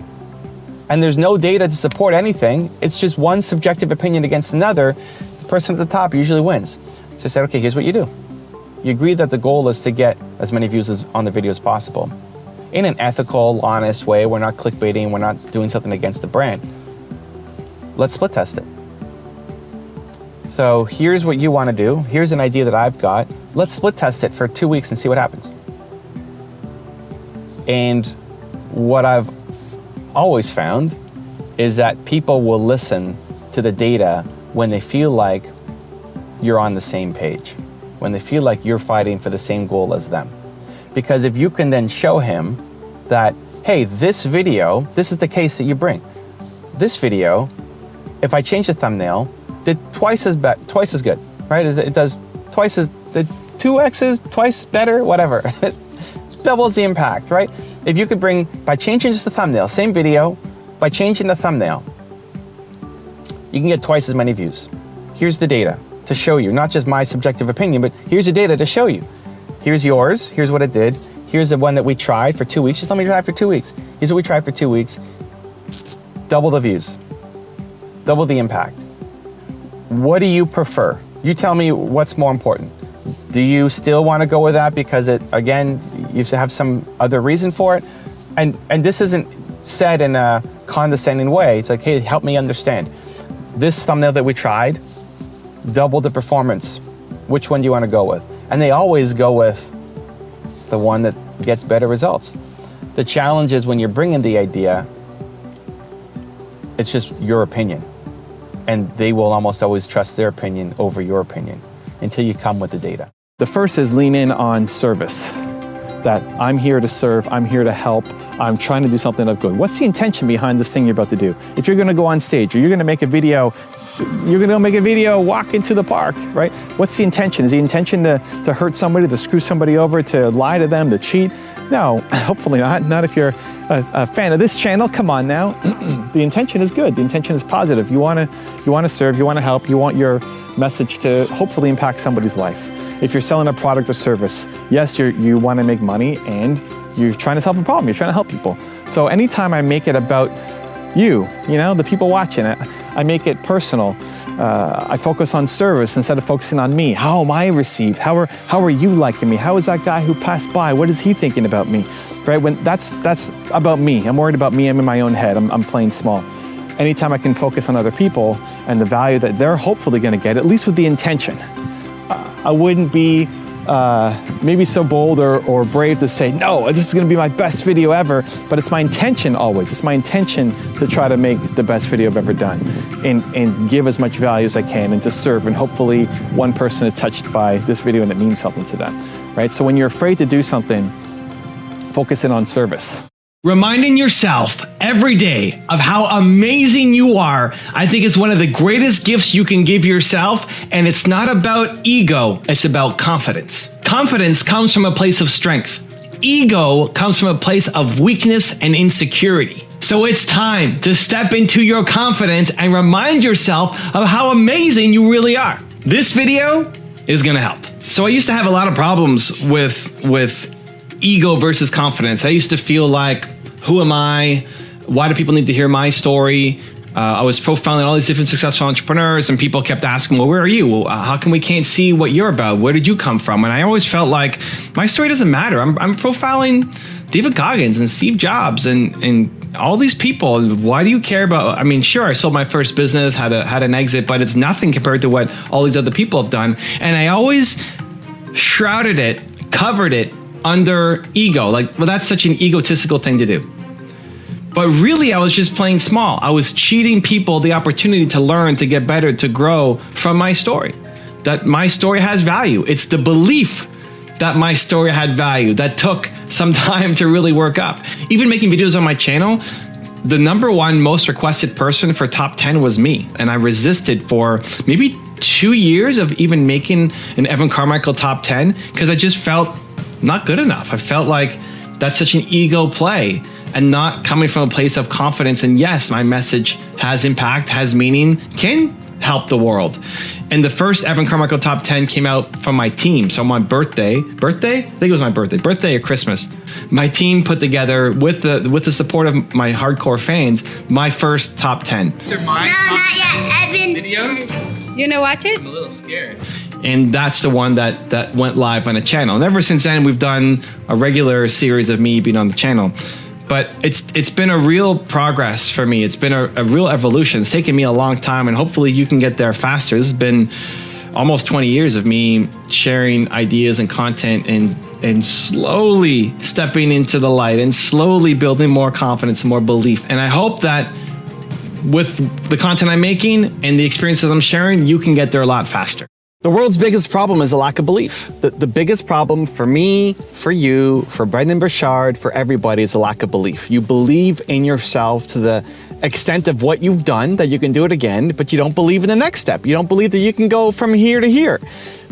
and there's no data to support anything. It's just one subjective opinion against another. The person at the top usually wins. So I said, okay, here's what you do. You agree that the goal is to get as many views on the video as possible in an ethical, honest way. We're not clickbaiting. We're not doing something against the brand. Let's split test it. So here's what you want to do. Here's an idea that I've got. Let's split test it for 2 weeks and see what happens. And what I've always found is that people will listen to the data when they feel like you're on the same page, when they feel like you're fighting for the same goal as them. Because if you can then show him that, hey, this video, this is the case that you bring. This video, if I change the thumbnail, did twice as good, right? It does twice as, the 2X's, twice better, whatever. Doubles the impact, right? If you could bring, by changing just the thumbnail, same video, by changing the thumbnail, you can get twice as many views. Here's the data to show you, not just my subjective opinion, but here's the data to show you. Here's yours, here's what it did. Here's the one that we tried for 2 weeks. Just let me try it for 2 weeks. Here's what we tried for 2 weeks. Double the views, double the impact. What do you prefer? You tell me what's more important. Do you still want to go with that because it, again, you have some other reason for it? And this isn't said in a condescending way. It's like, hey, help me understand. This thumbnail that we tried, double the performance. Which one do you want to go with? And they always go with the one that gets better results. The challenge is when you're bringing the idea, it's just your opinion. And they will almost always trust their opinion over your opinion until you come with the data. The first is lean in on service. That I'm here to serve, I'm here to help, I'm trying to do something of good. What's the intention behind this thing you're about to do? If you're gonna go on stage or you're gonna make a video, walk into the park, right? What's the intention? Is the intention to hurt somebody, to screw somebody over, to lie to them, to cheat? No, hopefully not. Not if you're a fan of this channel, come on now. The intention is good, the intention is positive. You wanna serve, you wanna help, you want your message to hopefully impact somebody's life. If you're selling a product or service, yes, you wanna make money and you're trying to solve a problem, you're trying to help people. So anytime I make it about you know, the people watching it, I make it personal. I focus on service instead of focusing on me. How am I received? How are you liking me? How is that guy who passed by? What is he thinking about me? Right? When that's about me. I'm worried about me. I'm in my own head. I'm playing small. Anytime I can focus on other people and the value that they're hopefully going to get, at least with the intention. I wouldn't be maybe so bold or brave to say, no, this is going to be my best video ever, but it's my intention always. It's my intention to try to make the best video I've ever done and give as much value as I can and to serve, and hopefully one person is touched by this video and it means something to them, right? So when you're afraid to do something, focus in on service. Reminding yourself every day of how amazing you are, I think is one of the greatest gifts you can give yourself. And it's not about ego, it's about confidence. Confidence comes from a place of strength. Ego comes from a place of weakness and insecurity. So it's time to step into your confidence and remind yourself of how amazing you really are. This video is gonna help. So I used to have a lot of problems with ego versus confidence. I used to feel like, who am I? Why do people need to hear my story? I was profiling all these different successful entrepreneurs and people kept asking, well, where are you? How come we can't see what you're about? Where did you come from? And I always felt like my story doesn't matter. I'm profiling David Goggins and Steve Jobs and all these people. Why do you care about, I mean, sure, I sold my first business, had an exit, but it's nothing compared to what all these other people have done. And I always shrouded it, covered it under ego. Like, well, that's such an egotistical thing to do. But really, I was just playing small. I was cheating people the opportunity to learn, to get better, to grow from my story. That my story has value. It's the belief that my story had value that took some time to really work up. Even making videos on my channel, the #1 most requested person for top 10 was me. And I resisted for maybe 2 years of even making an Evan Carmichael top 10 because I just felt not good enough. I felt like that's such an ego play and not coming from a place of confidence. And yes, my message has impact, has meaning, can help the world. And the first Evan Carmichael top 10 came out from my team. So on my birthday, I think it was my birthday or Christmas, my team put together with the support of my hardcore fans, my first top 10. These are my top 10 videos. You gonna watch it? I'm a little scared. And that's the one that went live on the channel. And ever since then, we've done a regular series of me being on the channel. But it's been a real progress for me. It's been a real evolution. It's taken me a long time, and hopefully you can get there faster. This has been almost 20 years of me sharing ideas and content and slowly stepping into the light and slowly building more confidence and more belief. And I hope that with the content I'm making and the experiences I'm sharing, you can get there a lot faster. The world's biggest problem is a lack of belief. The biggest problem for me, for you, for Brendan Burchard, for everybody is a lack of belief. You believe in yourself to the extent of what you've done, that you can do it again, but you don't believe in the next step. You don't believe that you can go from here to here.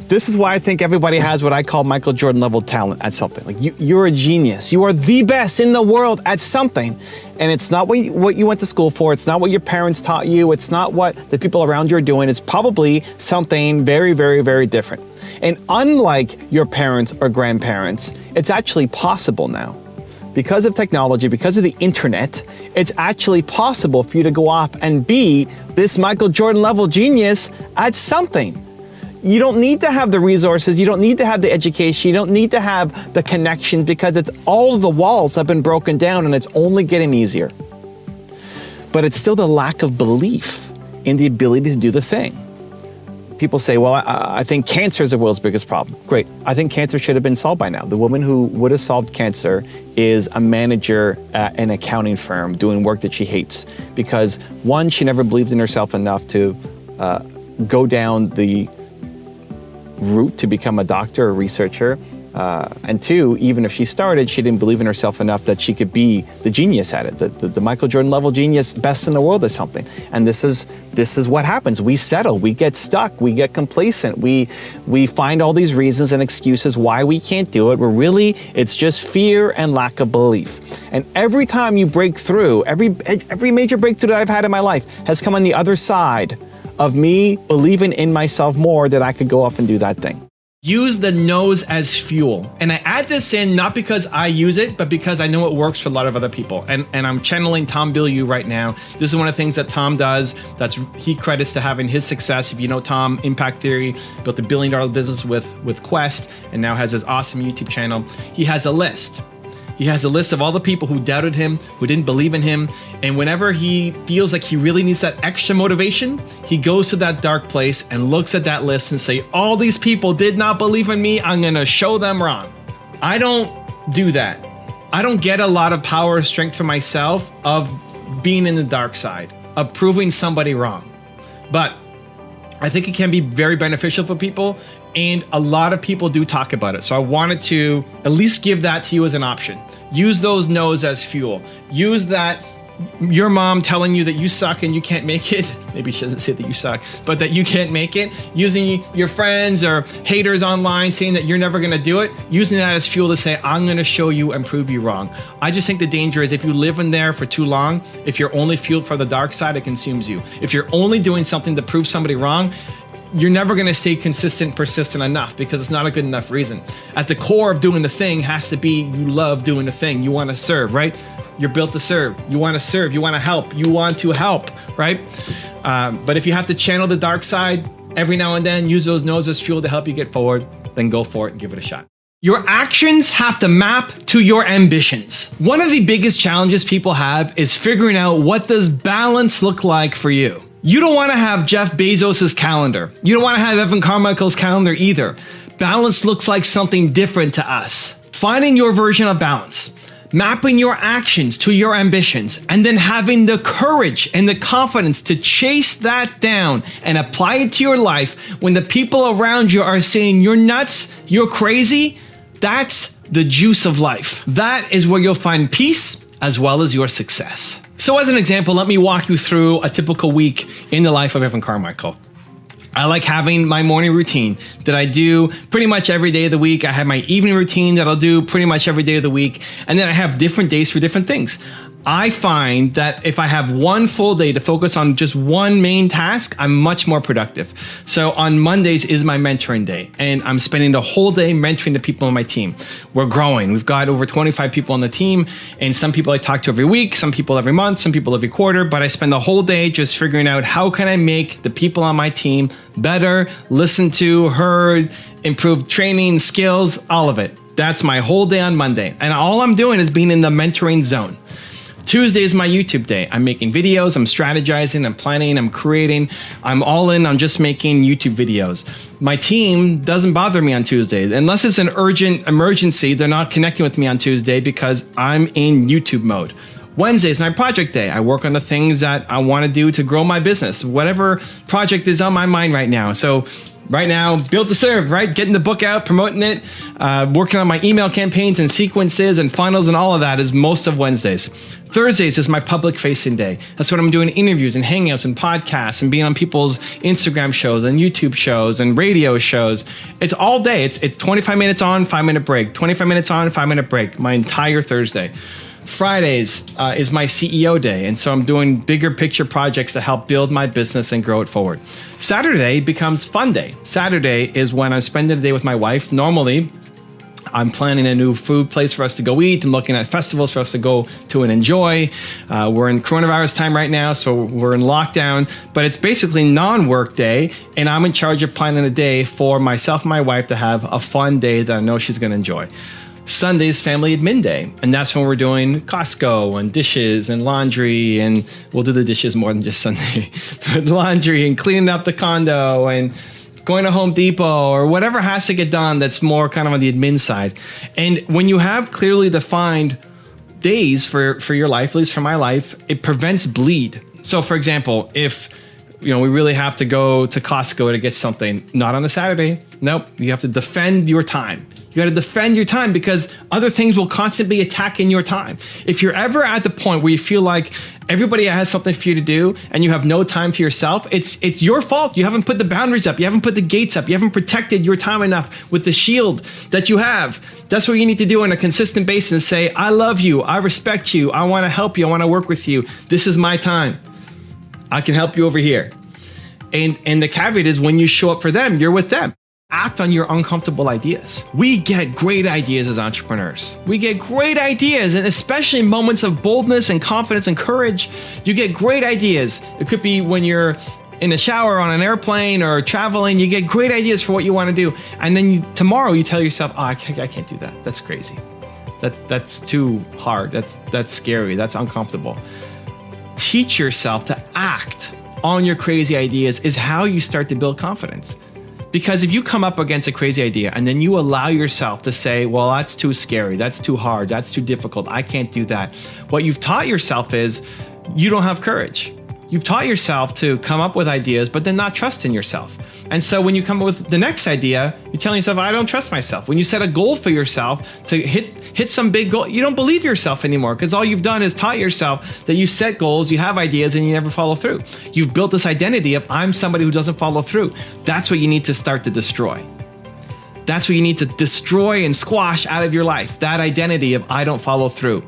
This is why I think everybody has what I call Michael Jordan level talent at something. Like you're a genius. You are the best in the world at something. And it's not what you went to school for. It's not what your parents taught you. It's not what the people around you are doing. It's probably something very, very, very different. And unlike your parents or grandparents, it's actually possible now. Because of technology, because of the internet, it's actually possible for you to go off and be this Michael Jordan level genius at something. You don't need to have the resources, you don't need to have the education, you don't need to have the connection, because it's all of the walls have been broken down and it's only getting easier. But it's still the lack of belief in the ability to do the thing. People say, well, I think cancer is the world's biggest problem. Great. I think cancer should have been solved by now. The woman who would have solved cancer is a manager at an accounting firm doing work that she hates. Because one, she never believed in herself enough to go down the route to become a doctor or researcher. And two, even if she started, she didn't believe in herself enough that she could be the genius at it, the Michael Jordan level genius, best in the world at something. And this is what happens. We settle, we get stuck, we get complacent, we find all these reasons and excuses why we can't do it, where really it's just fear and lack of belief. And every time you break through, every major breakthrough that I've had in my life has come on the other side of me believing in myself more that I could go off and do that thing. Use the no's as fuel. And I add this in not because I use it, but because I know it works for a lot of other people. And I'm channeling Tom Bilyeu right now. This is one of the things that Tom does. He credits to having his success. If you know Tom, Impact Theory, built $1 billion business with Quest, and now has his awesome YouTube channel. He has a list. He has a list of all the people who doubted him, who didn't believe in him. And whenever he feels like he really needs that extra motivation, he goes to that dark place and looks at that list and say, all these people did not believe in me. I'm gonna show them wrong. I don't do that. I don't get a lot of power or strength for myself of being in the dark side, of proving somebody wrong. But I think it can be very beneficial for people, and a lot of people do talk about it. So I wanted to at least give that to you as an option. Use those no's as fuel. Use that your mom telling you that you suck and you can't make it. Maybe she doesn't say that you suck, but that you can't make it. Using your friends or haters online saying that you're never gonna do it. Using that as fuel to say, I'm gonna show you and prove you wrong. I just think the danger is if you live in there for too long, if you're only fueled for the dark side, it consumes you. If you're only doing something to prove somebody wrong, you're never gonna stay consistent, persistent enough, because it's not a good enough reason. At the core of doing the thing has to be you love doing the thing. You wanna serve, right? You're built to serve. You wanna serve, you wanna help, you want to help, right? But if you have to channel the dark side every now and then, use those no's as fuel to help you get forward, then go for it and give it a shot. Your actions have to map to your ambitions. One of the biggest challenges people have is figuring out what does balance look like for you. You don't want to have Jeff Bezos's calendar. You don't want to have Evan Carmichael's calendar either. Balance looks like something different to us. Finding your version of balance, mapping your actions to your ambitions, and then having the courage and the confidence to chase that down and apply it to your life when the people around you are saying you're nuts, you're crazy. That's the juice of life. That is where you'll find peace as well as your success. So as an example, let me walk you through a typical week in the life of Evan Carmichael. I like having my morning routine that I do pretty much every day of the week. I have my evening routine that I'll do pretty much every day of the week. And then I have different days for different things. I find that if I have one full day to focus on just one main task, I'm much more productive. So on Mondays is my mentoring day, and I'm spending the whole day mentoring the people on my team. We're growing. We've got over 25 people on the team, and some people I talk to every week, some people every month, some people every quarter, but I spend the whole day just figuring out how can I make the people on my team better, listened to, heard, improve training, skills, all of it. That's my whole day on Monday. And all I'm doing is being in the mentoring zone. Tuesday is my YouTube day. I'm making videos, I'm strategizing, I'm planning, I'm creating, I'm all in on just making YouTube videos. My team doesn't bother me on Tuesday. Unless it's an urgent emergency, they're not connecting with me on Tuesday because I'm in YouTube mode. Wednesday is my project day. I work on the things that I want to do to grow my business, whatever project is on my mind right now. So right now, Built to Serve, right? Getting the book out, promoting it, working on my email campaigns and sequences and funnels and all of that is most of Wednesdays. Thursdays is my public facing day. That's when I'm doing interviews and hangouts and podcasts and being on people's Instagram shows and YouTube shows and radio shows. It's all day. It's 25 minutes on, 5-minute break, 25 minutes on, 5-minute break, my entire Thursday. Fridays is my CEO day, and so I'm doing bigger picture projects to help build my business and grow it forward. Saturday becomes fun day. Saturday is when I'm spending the day with my wife. Normally, I'm planning a new food place for us to go eat and looking at festivals for us to go to and enjoy. We're in coronavirus time right now, so we're in lockdown, but it's basically non-work day, and I'm in charge of planning a day for myself and my wife to have a fun day that I know she's going to enjoy. Sunday's family admin day, and that's when we're doing Costco and dishes and laundry, and we'll do the dishes more than just Sunday, but laundry and cleaning up the condo and going to Home Depot or whatever has to get done that's more kind of on the admin side. And when you have clearly defined days for your life, at least for my life, it prevents bleed. So for example, if we really have to go to Costco to get something, not on a Saturday. Nope, you have to defend your time. You got to defend your time because other things will constantly attack in your time. If you're ever at the point where you feel like everybody has something for you to do and you have no time for yourself, it's your fault. You haven't put the boundaries up. You haven't put the gates up. You haven't protected your time enough with the shield that you have. That's what you need to do on a consistent basis and say, I love you. I respect you. I want to help you. I want to work with you. This is my time. I can help you over here. And the caveat is when you show up for them, you're with them. Act on your uncomfortable ideas. We get great ideas as entrepreneurs. We get great ideas, and especially in moments of boldness and confidence and courage, you get great ideas. It could be when you're in a shower on an airplane or traveling, you get great ideas for what you want to do. And then tomorrow you tell yourself, I can't do that. That's crazy. That's too hard. That's scary. That's uncomfortable. Teach yourself to act on your crazy ideas is how you start to build confidence. Because if you come up against a crazy idea and then you allow yourself to say, well, that's too scary, that's too hard, that's too difficult, I can't do that. What you've taught yourself is you don't have courage. You've taught yourself to come up with ideas, but then not trust in yourself. And so when you come up with the next idea, you're telling yourself, I don't trust myself. When you set a goal for yourself to hit some big goal, you don't believe yourself anymore because all you've done is taught yourself that you set goals, you have ideas, and you never follow through. You've built this identity of I'm somebody who doesn't follow through. That's what you need to start to destroy. That's what you need to destroy and squash out of your life, that identity of I don't follow through.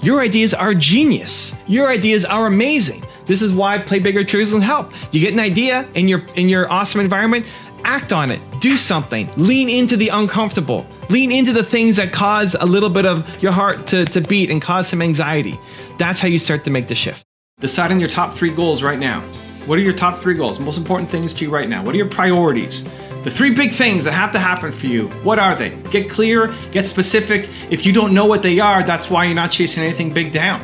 Your ideas are genius. Your ideas are amazing. This is why Play Bigger truly will help. You get an idea in your awesome environment, act on it, do something, lean into the uncomfortable, lean into the things that cause a little bit of your heart to beat and cause some anxiety. That's how you start to make the shift. Decide on your top 3 goals right now. What are your top 3 goals? Most important things to you right now. What are your priorities? The 3 big things that have to happen for you, what are they? Get clear, get specific. If you don't know what they are, that's why you're not chasing anything big down.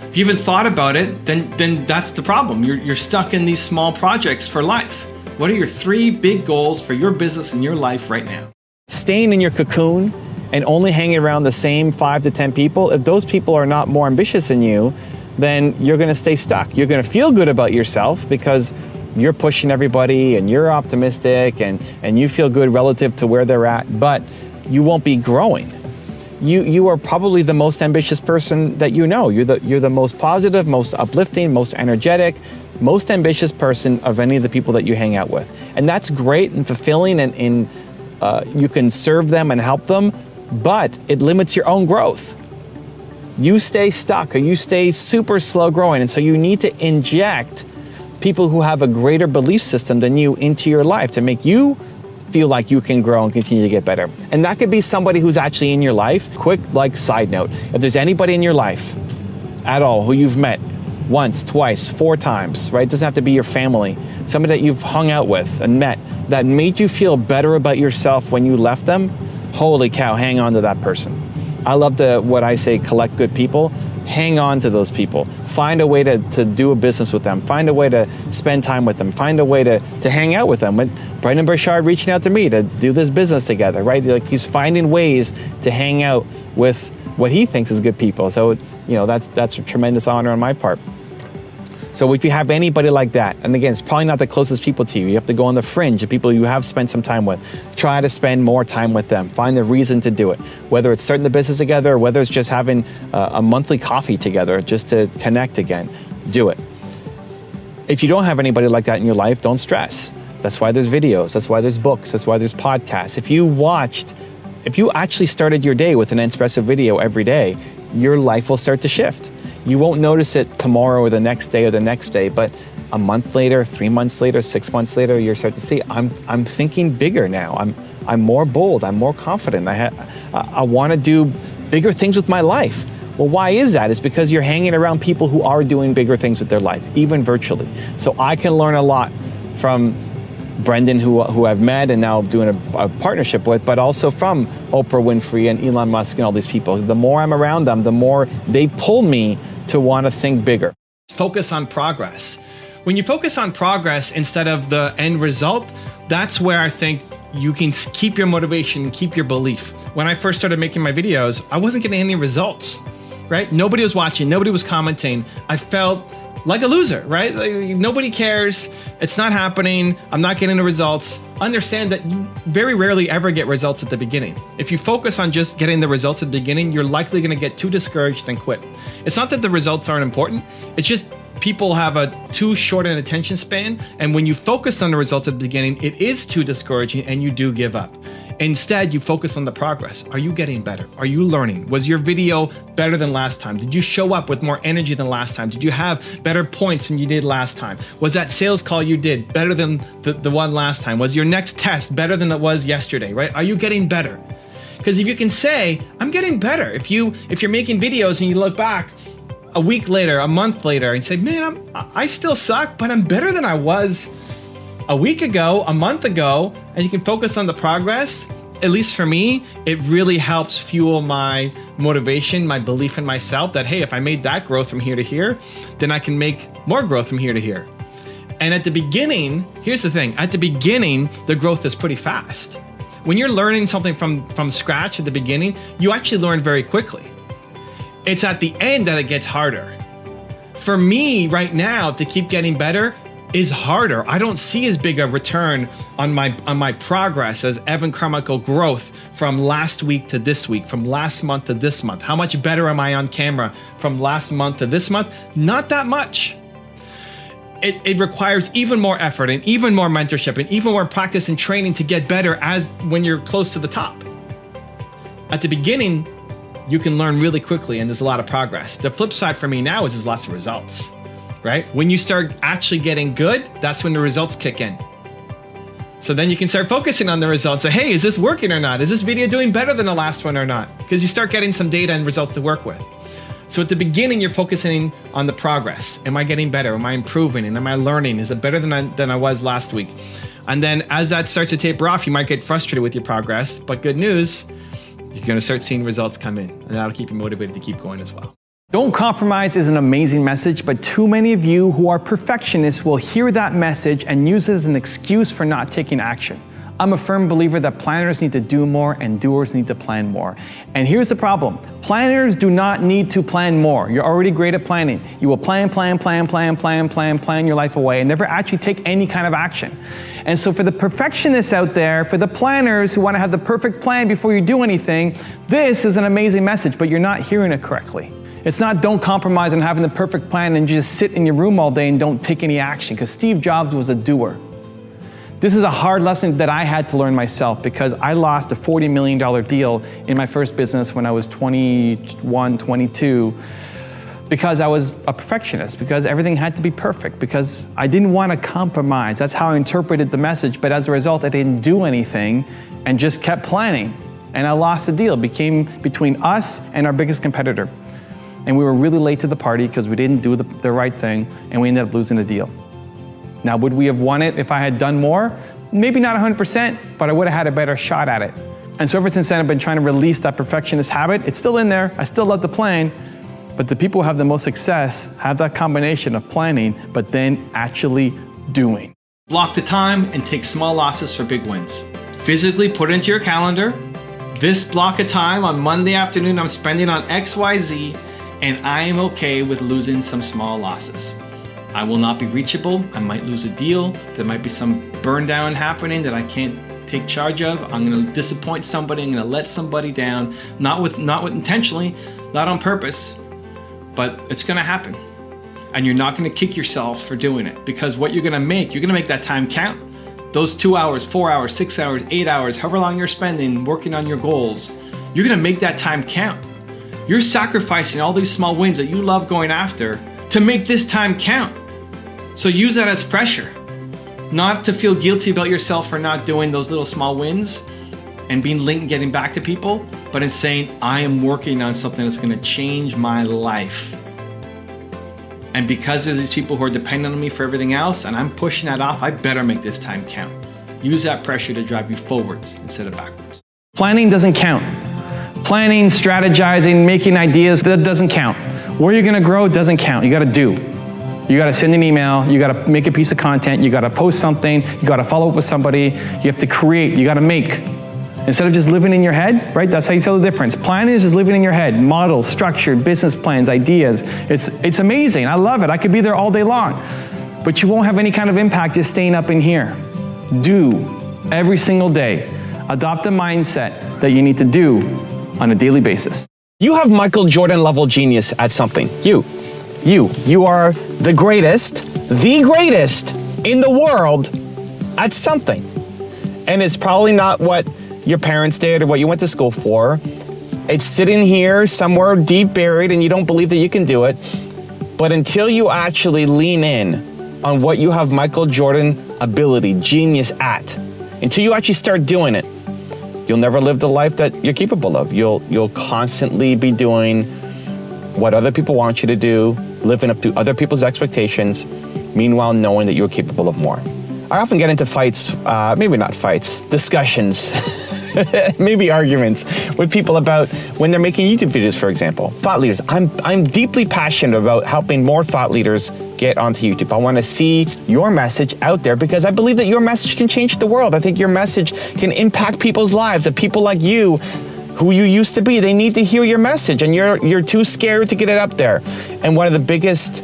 If you haven't thought about it, then that's the problem. You're stuck in these small projects for life. What are your 3 big goals for your business and your life right now? Staying in your cocoon and only hanging around the same 5 to 10 people, if those people are not more ambitious than you, then you're going to stay stuck. You're going to feel good about yourself because you're pushing everybody and you're optimistic and you feel good relative to where they're at, but you won't be growing. You are probably the most ambitious person that you know. You're the most positive, most uplifting, most energetic, most ambitious person of any of the people that you hang out with. And that's great and fulfilling and you can serve them and help them, but it limits your own growth. you stay stuck or you stay super slow growing. And so you need to inject people who have a greater belief system than you into your life to make you feel like you can grow and continue to get better. And that could be somebody who's actually in your life. Quick, like, side note, if there's anybody in your life at all who you've met once, twice, 4 times, right? It doesn't have to be your family. Somebody that you've hung out with and met that made you feel better about yourself when you left them, holy cow, hang on to that person. I love what I say, collect good people. Hang on to those people. Find a way to do a business with them. Find a way to spend time with them. Find a way to hang out with them. When Brendan Burchard reaching out to me to do this business together, right? Like, he's finding ways to hang out with what he thinks is good people. So, you know, that's a tremendous honor on my part. So if you have anybody like that, and again, it's probably not the closest people to you. You have to go on the fringe, the people you have spent some time with. Try to spend more time with them. Find the reason to do it. Whether it's starting the business together, or whether it's just having a monthly coffee together just to connect again, do it. If you don't have anybody like that in your life, don't stress. That's why there's videos. That's why there's books. That's why there's podcasts. If you actually started your day with an espresso video every day, your life will start to shift. You won't notice it tomorrow or the next day, but a month later, 3 months later, 6 months later, you start to see, I'm thinking bigger now. I'm more bold. I'm more confident. I want to do bigger things with my life. Well, why is that? It's because you're hanging around people who are doing bigger things with their life, even virtually. So I can learn a lot from Brendan, who I've met and now doing a partnership with, but also from Oprah Winfrey and Elon Musk and all these people. The more I'm around them, the more they pull me to want to think bigger. Focus on progress. When you focus on progress instead of the end result, that's where I think you can keep your motivation, keep your belief. When I first started making my videos, I wasn't getting any results, right? Nobody was watching, nobody was commenting. I felt like a loser, right? Like, nobody cares. It's not happening. I'm not getting the results. Understand that you very rarely ever get results at the beginning. If you focus on just getting the results at the beginning, you're likely going to get too discouraged and quit. It's not that the results aren't important. It's just people have a too short an attention span. And when you focus on the results at the beginning, it is too discouraging and you do give up. Instead, you focus on the progress. Are you getting better? Are you learning? Was your video better than last time? Did you show up with more energy than last time? Did you have better points than you did last time? Was that sales call you did better than the one last time? Was your next test better than it was yesterday, right? Are you getting better? Because if you can say, I'm getting better, if you're making videos and you look back a week later, a month later, and say, man, I still suck, but I'm better than I was a week ago, a month ago, and you can focus on the progress. At least for me, it really helps fuel my motivation, my belief in myself that, hey, if I made that growth from here to here, then I can make more growth from here to here. And at the beginning, here's the thing, at the beginning, the growth is pretty fast. When you're learning something from scratch at the beginning, you actually learn very quickly. It's at the end that it gets harder. For me right now, to keep getting better is harder. I don't see as big a return on my progress as Evan Carmichael growth from last week to this week, from last month to this month. How much better am I on camera from last month to this month? Not that much. It requires even more effort and even more mentorship and even more practice and training to get better as when you're close to the top. At the beginning, you can learn really quickly and there's a lot of progress. The flip side for me now is there's lots of results. Right? When you start actually getting good, that's when the results kick in. So then you can start focusing on the results. Say, hey, is this working or not? Is this video doing better than the last one or not? Because you start getting some data and results to work with. So at the beginning, you're focusing on the progress. Am I getting better? Am I improving? And am I learning? Is it better than I was last week? And then as that starts to taper off, you might get frustrated with your progress. But good news, you're going to start seeing results come in. And that'll keep you motivated to keep going as well. Don't compromise is an amazing message, but too many of you who are perfectionists will hear that message and use it as an excuse for not taking action. I'm a firm believer that planners need to do more and doers need to plan more. And here's the problem. Planners do not need to plan more. You're already great at planning. You will plan your life away and never actually take any kind of action. And so for the perfectionists out there, for the planners who want to have the perfect plan before you do anything, this is an amazing message, but you're not hearing it correctly. It's not don't compromise on having the perfect plan and just sit in your room all day and don't take any action, because Steve Jobs was a doer. This is a hard lesson that I had to learn myself because I lost a $40 million deal in my first business when I was 21, 22, because I was a perfectionist, because everything had to be perfect, because I didn't want to compromise. That's how I interpreted the message, but as a result, I didn't do anything and just kept planning. And I lost the deal. It became between us and our biggest competitor. And we were really late to the party because we didn't do the right thing, and we ended up losing the deal. Now, would we have won it if I had done more? Maybe not 100%, but I would have had a better shot at it. And so ever since then, I've been trying to release that perfectionist habit. It's still in there. I still love the plan, but the people who have the most success have that combination of planning, but then actually doing. Block the time and take small losses for big wins. Physically put it into your calendar. This block of time on Monday afternoon, I'm spending on XYZ, and I am okay with losing some small losses. I will not be reachable. I might lose a deal. There might be some burn down happening that I can't take charge of. I'm going to disappoint somebody. I'm going to let somebody down, not with intentionally, not on purpose, but it's going to happen. And you're not going to kick yourself for doing it, because what you're going to make that time count. Those 2 hours, 4 hours, 6 hours, 8 hours, however long you're spending working on your goals, you're going to make that time count. You're sacrificing all these small wins that you love going after to make this time count. So use that as pressure, not to feel guilty about yourself for not doing those little small wins and being late and getting back to people, but in saying, I am working on something that's going to change my life. And because of these people who are dependent on me for everything else, and I'm pushing that off, I better make this time count. Use that pressure to drive you forwards instead of backwards. Planning doesn't count. Planning, strategizing, making ideas, that doesn't count. Where you're going to grow doesn't count. You got to do. You got to send an email, you got to make a piece of content, you got to post something, you got to follow up with somebody, you have to create, you got to make. Instead of just living in your head, right? That's how you tell the difference. Planning is just living in your head. Models, structured, business plans, ideas. It's amazing. I love it. I could be there all day long. But you won't have any kind of impact just staying up in here. Do every single day. Adopt the mindset that you need to do on a daily basis. You have Michael Jordan level genius at something. You are the greatest in the world at something. And it's probably not what your parents did or what you went to school for. It's sitting here somewhere deep buried and you don't believe that you can do it. But until you actually lean in on what you have Michael Jordan ability, genius at, until you actually start doing it, you'll never live the life that you're capable of. You'll constantly be doing what other people want you to do, living up to other people's expectations, meanwhile knowing that you're capable of more. I often get into fights, maybe not fights, discussions, maybe arguments with people about when they're making YouTube videos, for example. Thought leaders. I'm deeply passionate about helping more thought leaders get onto YouTube. I want to see your message out there because I believe that your message can change the world. I think your message can impact people's lives, that people like you, who you used to be, they need to hear your message and you're too scared to get it up there. And one of the biggest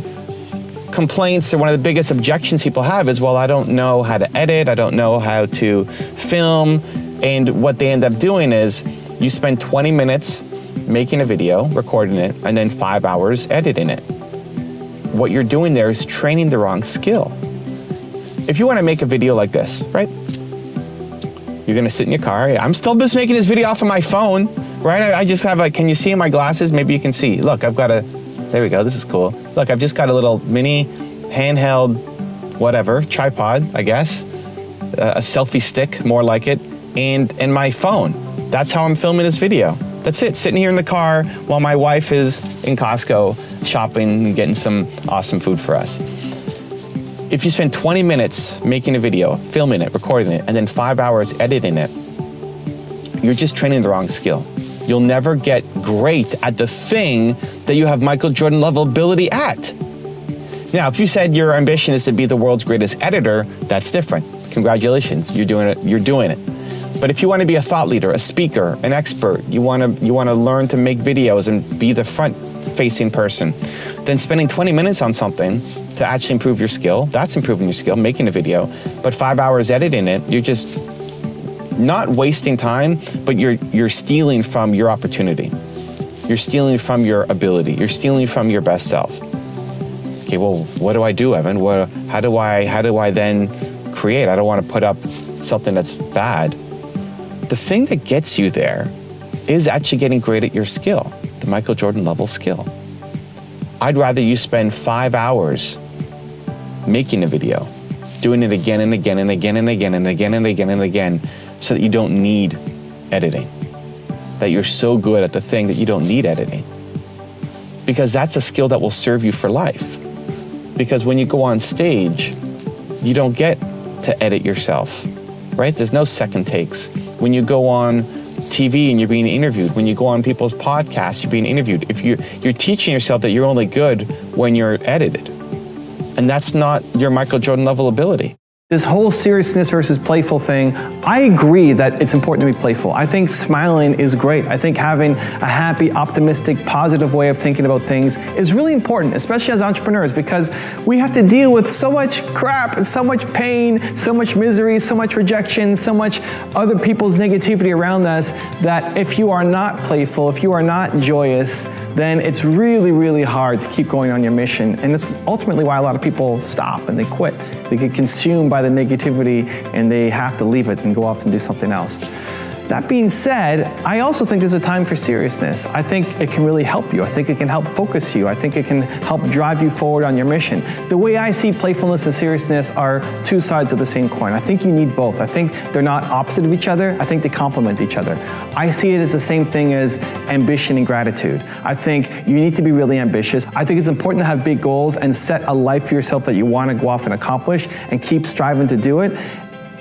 complaints or one of the biggest objections people have is, well, I don't know how to edit, I don't know how to film. And what they end up doing is you spend 20 minutes making a video, recording it, and then 5 hours editing it. What you're doing there is training the wrong skill. If you want to make a video like this, right? You're gonna sit in your car. I'm still just making this video off of my phone, right? I just have can you see in my glasses? Maybe you can see. Look, I've got there we go, this is cool. Look, I've just got a little mini handheld, whatever, tripod, I guess. A selfie stick, more like it, and my phone. That's how I'm filming this video. That's it, sitting here in the car while my wife is in Costco shopping and getting some awesome food for us. If you spend 20 minutes making a video, filming it, recording it, and then 5 hours editing it, you're just training the wrong skill. You'll never get great at the thing that you have Michael Jordan level ability at. Now, if you said your ambition is to be the world's greatest editor, that's different. Congratulations, you're doing it. But if you want to be a thought leader, a speaker, an expert, you want to learn to make videos and be the front-facing person, then spending 20 minutes on something to actually improve your skill, that's improving your skill, making a video, but 5 hours editing it, you're just not wasting time, but you're stealing from your opportunity. You're stealing from your ability. You're stealing from your best self. Okay, well, what do I do, Evan? How do I then create. I don't want to put up something that's bad. The thing that gets you there is actually getting great at your skill, the Michael Jordan level skill. I'd rather you spend 5 hours making a video, doing it again and again and again and again and again and again and again, so that you don't need editing. That you're so good at the thing that you don't need editing. Because that's a skill that will serve you for life. Because when you go on stage, you don't get to edit yourself, right? There's no second takes. When you go on TV and you're being interviewed, when you go on people's podcasts, you're being interviewed. If you're teaching yourself that you're only good when you're edited. And that's not your Michael Jordan level ability. This whole seriousness versus playful thing, I agree that it's important to be playful. I think smiling is great. I think having a happy, optimistic, positive way of thinking about things is really important, especially as entrepreneurs, because we have to deal with so much crap and so much pain, so much misery, so much rejection, so much other people's negativity around us, that if you are not playful, if you are not joyous, then it's really, really hard to keep going on your mission. And it's ultimately why a lot of people stop and they quit. They get consumed by the negativity and they have to leave it and go off and do something else. That being said, I also think there's a time for seriousness. I think it can really help you. I think it can help focus you. I think it can help drive you forward on your mission. The way I see playfulness and seriousness are two sides of the same coin. I think you need both. I think they're not opposite of each other. I think they complement each other. I see it as the same thing as ambition and gratitude. I think you need to be really ambitious. I think it's important to have big goals and set a life for yourself that you want to go off and accomplish and keep striving to do it.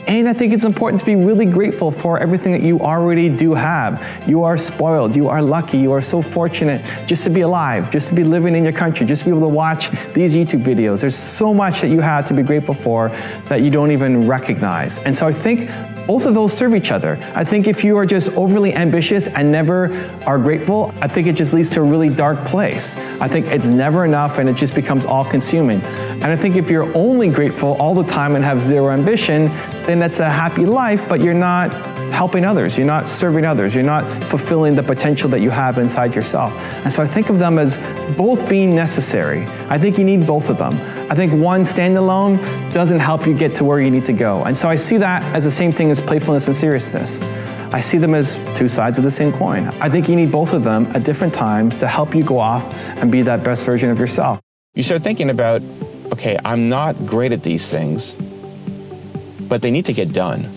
And I think it's important to be really grateful for everything that you already do have. You are spoiled, you are lucky, you are so fortunate just to be alive, just to be living in your country, just to be able to watch these YouTube videos. There's so much that you have to be grateful for that you don't even recognize. And so I think both of those serve each other. I think if you are just overly ambitious and never are grateful, I think it just leads to a really dark place. I think it's never enough and it just becomes all-consuming. And I think if you're only grateful all the time and have zero ambition, then that's a happy life, but you're not helping others, you're not serving others, you're not fulfilling the potential that you have inside yourself. And so I think of them as both being necessary. I think you need both of them. I think one standalone doesn't help you get to where you need to go. And so I see that as the same thing as playfulness and seriousness. I see them as two sides of the same coin. I think you need both of them at different times to help you go off and be that best version of yourself. You start thinking about, okay, I'm not great at these things, but they need to get done,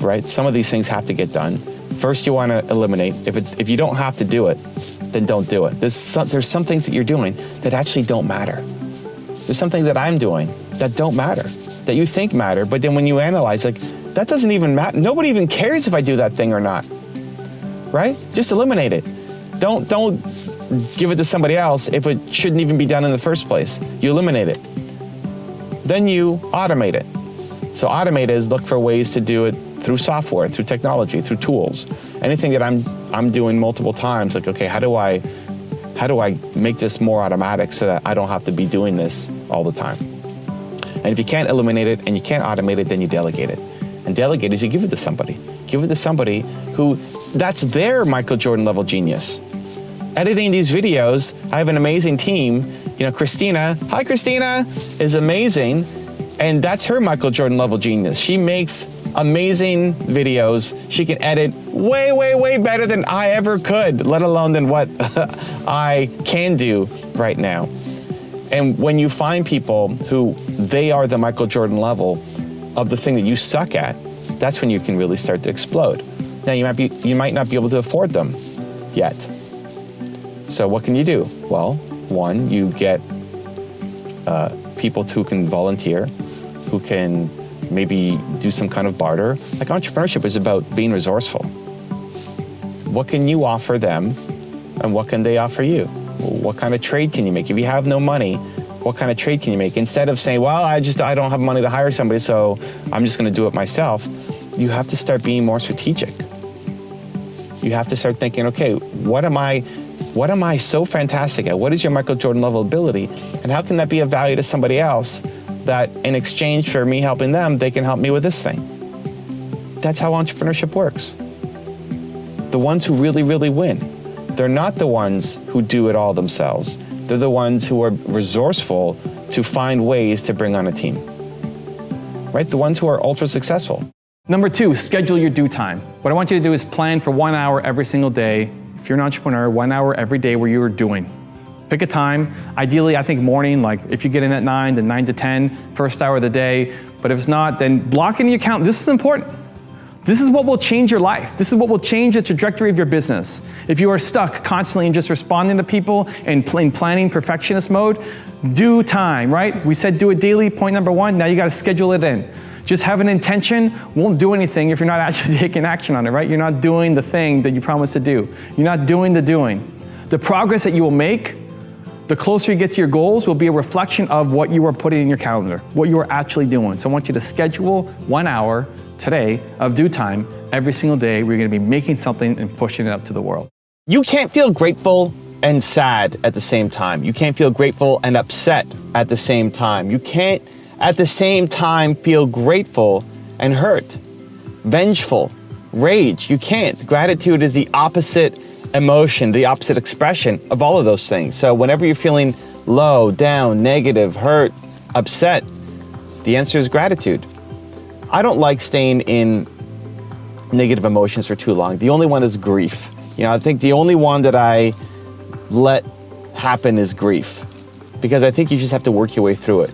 right? Some of these things have to get done. First, you want to eliminate. If you don't have to do it, then don't do it. There's some things that you're doing that actually don't matter. There's some things that I'm doing that don't matter, that you think matter, but then when you analyze, like, that doesn't even matter. Nobody even cares if I do that thing or not, right? Just eliminate it. Don't give it to somebody else if it shouldn't even be done in the first place. You eliminate it. Then you automate it. So automate is look for ways to do it through software, through technology, through tools. Anything that I'm doing multiple times, like, okay, how do I make this more automatic so that I don't have to be doing this all the time? And if you can't eliminate it and you can't automate it, then you delegate it. And delegate is you give it to somebody. Give it to somebody who, that's their Michael Jordan level genius. Editing these videos, I have an amazing team. You know, Christina, hi Christina, is amazing. And that's her Michael Jordan level genius. She makes amazing videos. She can edit way, way, way better than I ever could, let alone than what I can do right now. And when you find people who they are the Michael Jordan level of the thing that you suck at, that's when you can really start to explode. Now you might not be able to afford them yet. So what can you do? Well, one, you get people who can volunteer, who can maybe do some kind of barter. Like, entrepreneurship is about being resourceful. What can you offer them and what can they offer you? What kind of trade can you make? If you have no money, what kind of trade can you make? Instead of saying, well, I don't have money to hire somebody, so I'm just gonna do it myself. You have to start being more strategic. You have to start thinking, okay, what am I so fantastic at? What is your Michael Jordan level ability? And how can that be of value to somebody else that in exchange for me helping them, they can help me with this thing? That's how entrepreneurship works. The ones who really, really win, they're not the ones who do it all themselves. They're the ones who are resourceful to find ways to bring on a team. right? The ones who are ultra successful. Number 2, schedule your do time. What I want you to do is plan for 1 hour every single day. If you're an entrepreneur, 1 hour every day where you are doing. Pick a time. Ideally, I think morning, like if you get in at 9, then 9 to 10, first hour of the day. But if it's not, then block in your calendar. This is important. This is what will change your life. This is what will change the trajectory of your business. If you are stuck constantly in just responding to people and in planning perfectionist mode, do time, right? We said do it daily, point number 1. Now you got to schedule it in. Just have an intention won't do anything if you're not actually taking action on it, right? You're not doing the thing that you promised to do. You're not doing the doing. The progress that you will make, the closer you get to your goals, will be a reflection of what you are putting in your calendar, what you are actually doing. So I want you to schedule 1 hour today of do time every single day where you're going to be making something and pushing it out to the world. You can't feel grateful and sad at the same time. You can't feel grateful and upset at the same time. You can't at the same time feel grateful and hurt, vengeful, rage. You can't. Gratitude is the opposite emotion, the opposite expression of all of those things. So whenever you're feeling low, down, negative, hurt, upset, the answer is gratitude. I don't like staying in negative emotions for too long. The only one is grief. I think the only one that I let happen is grief, because I think you just have to work your way through it.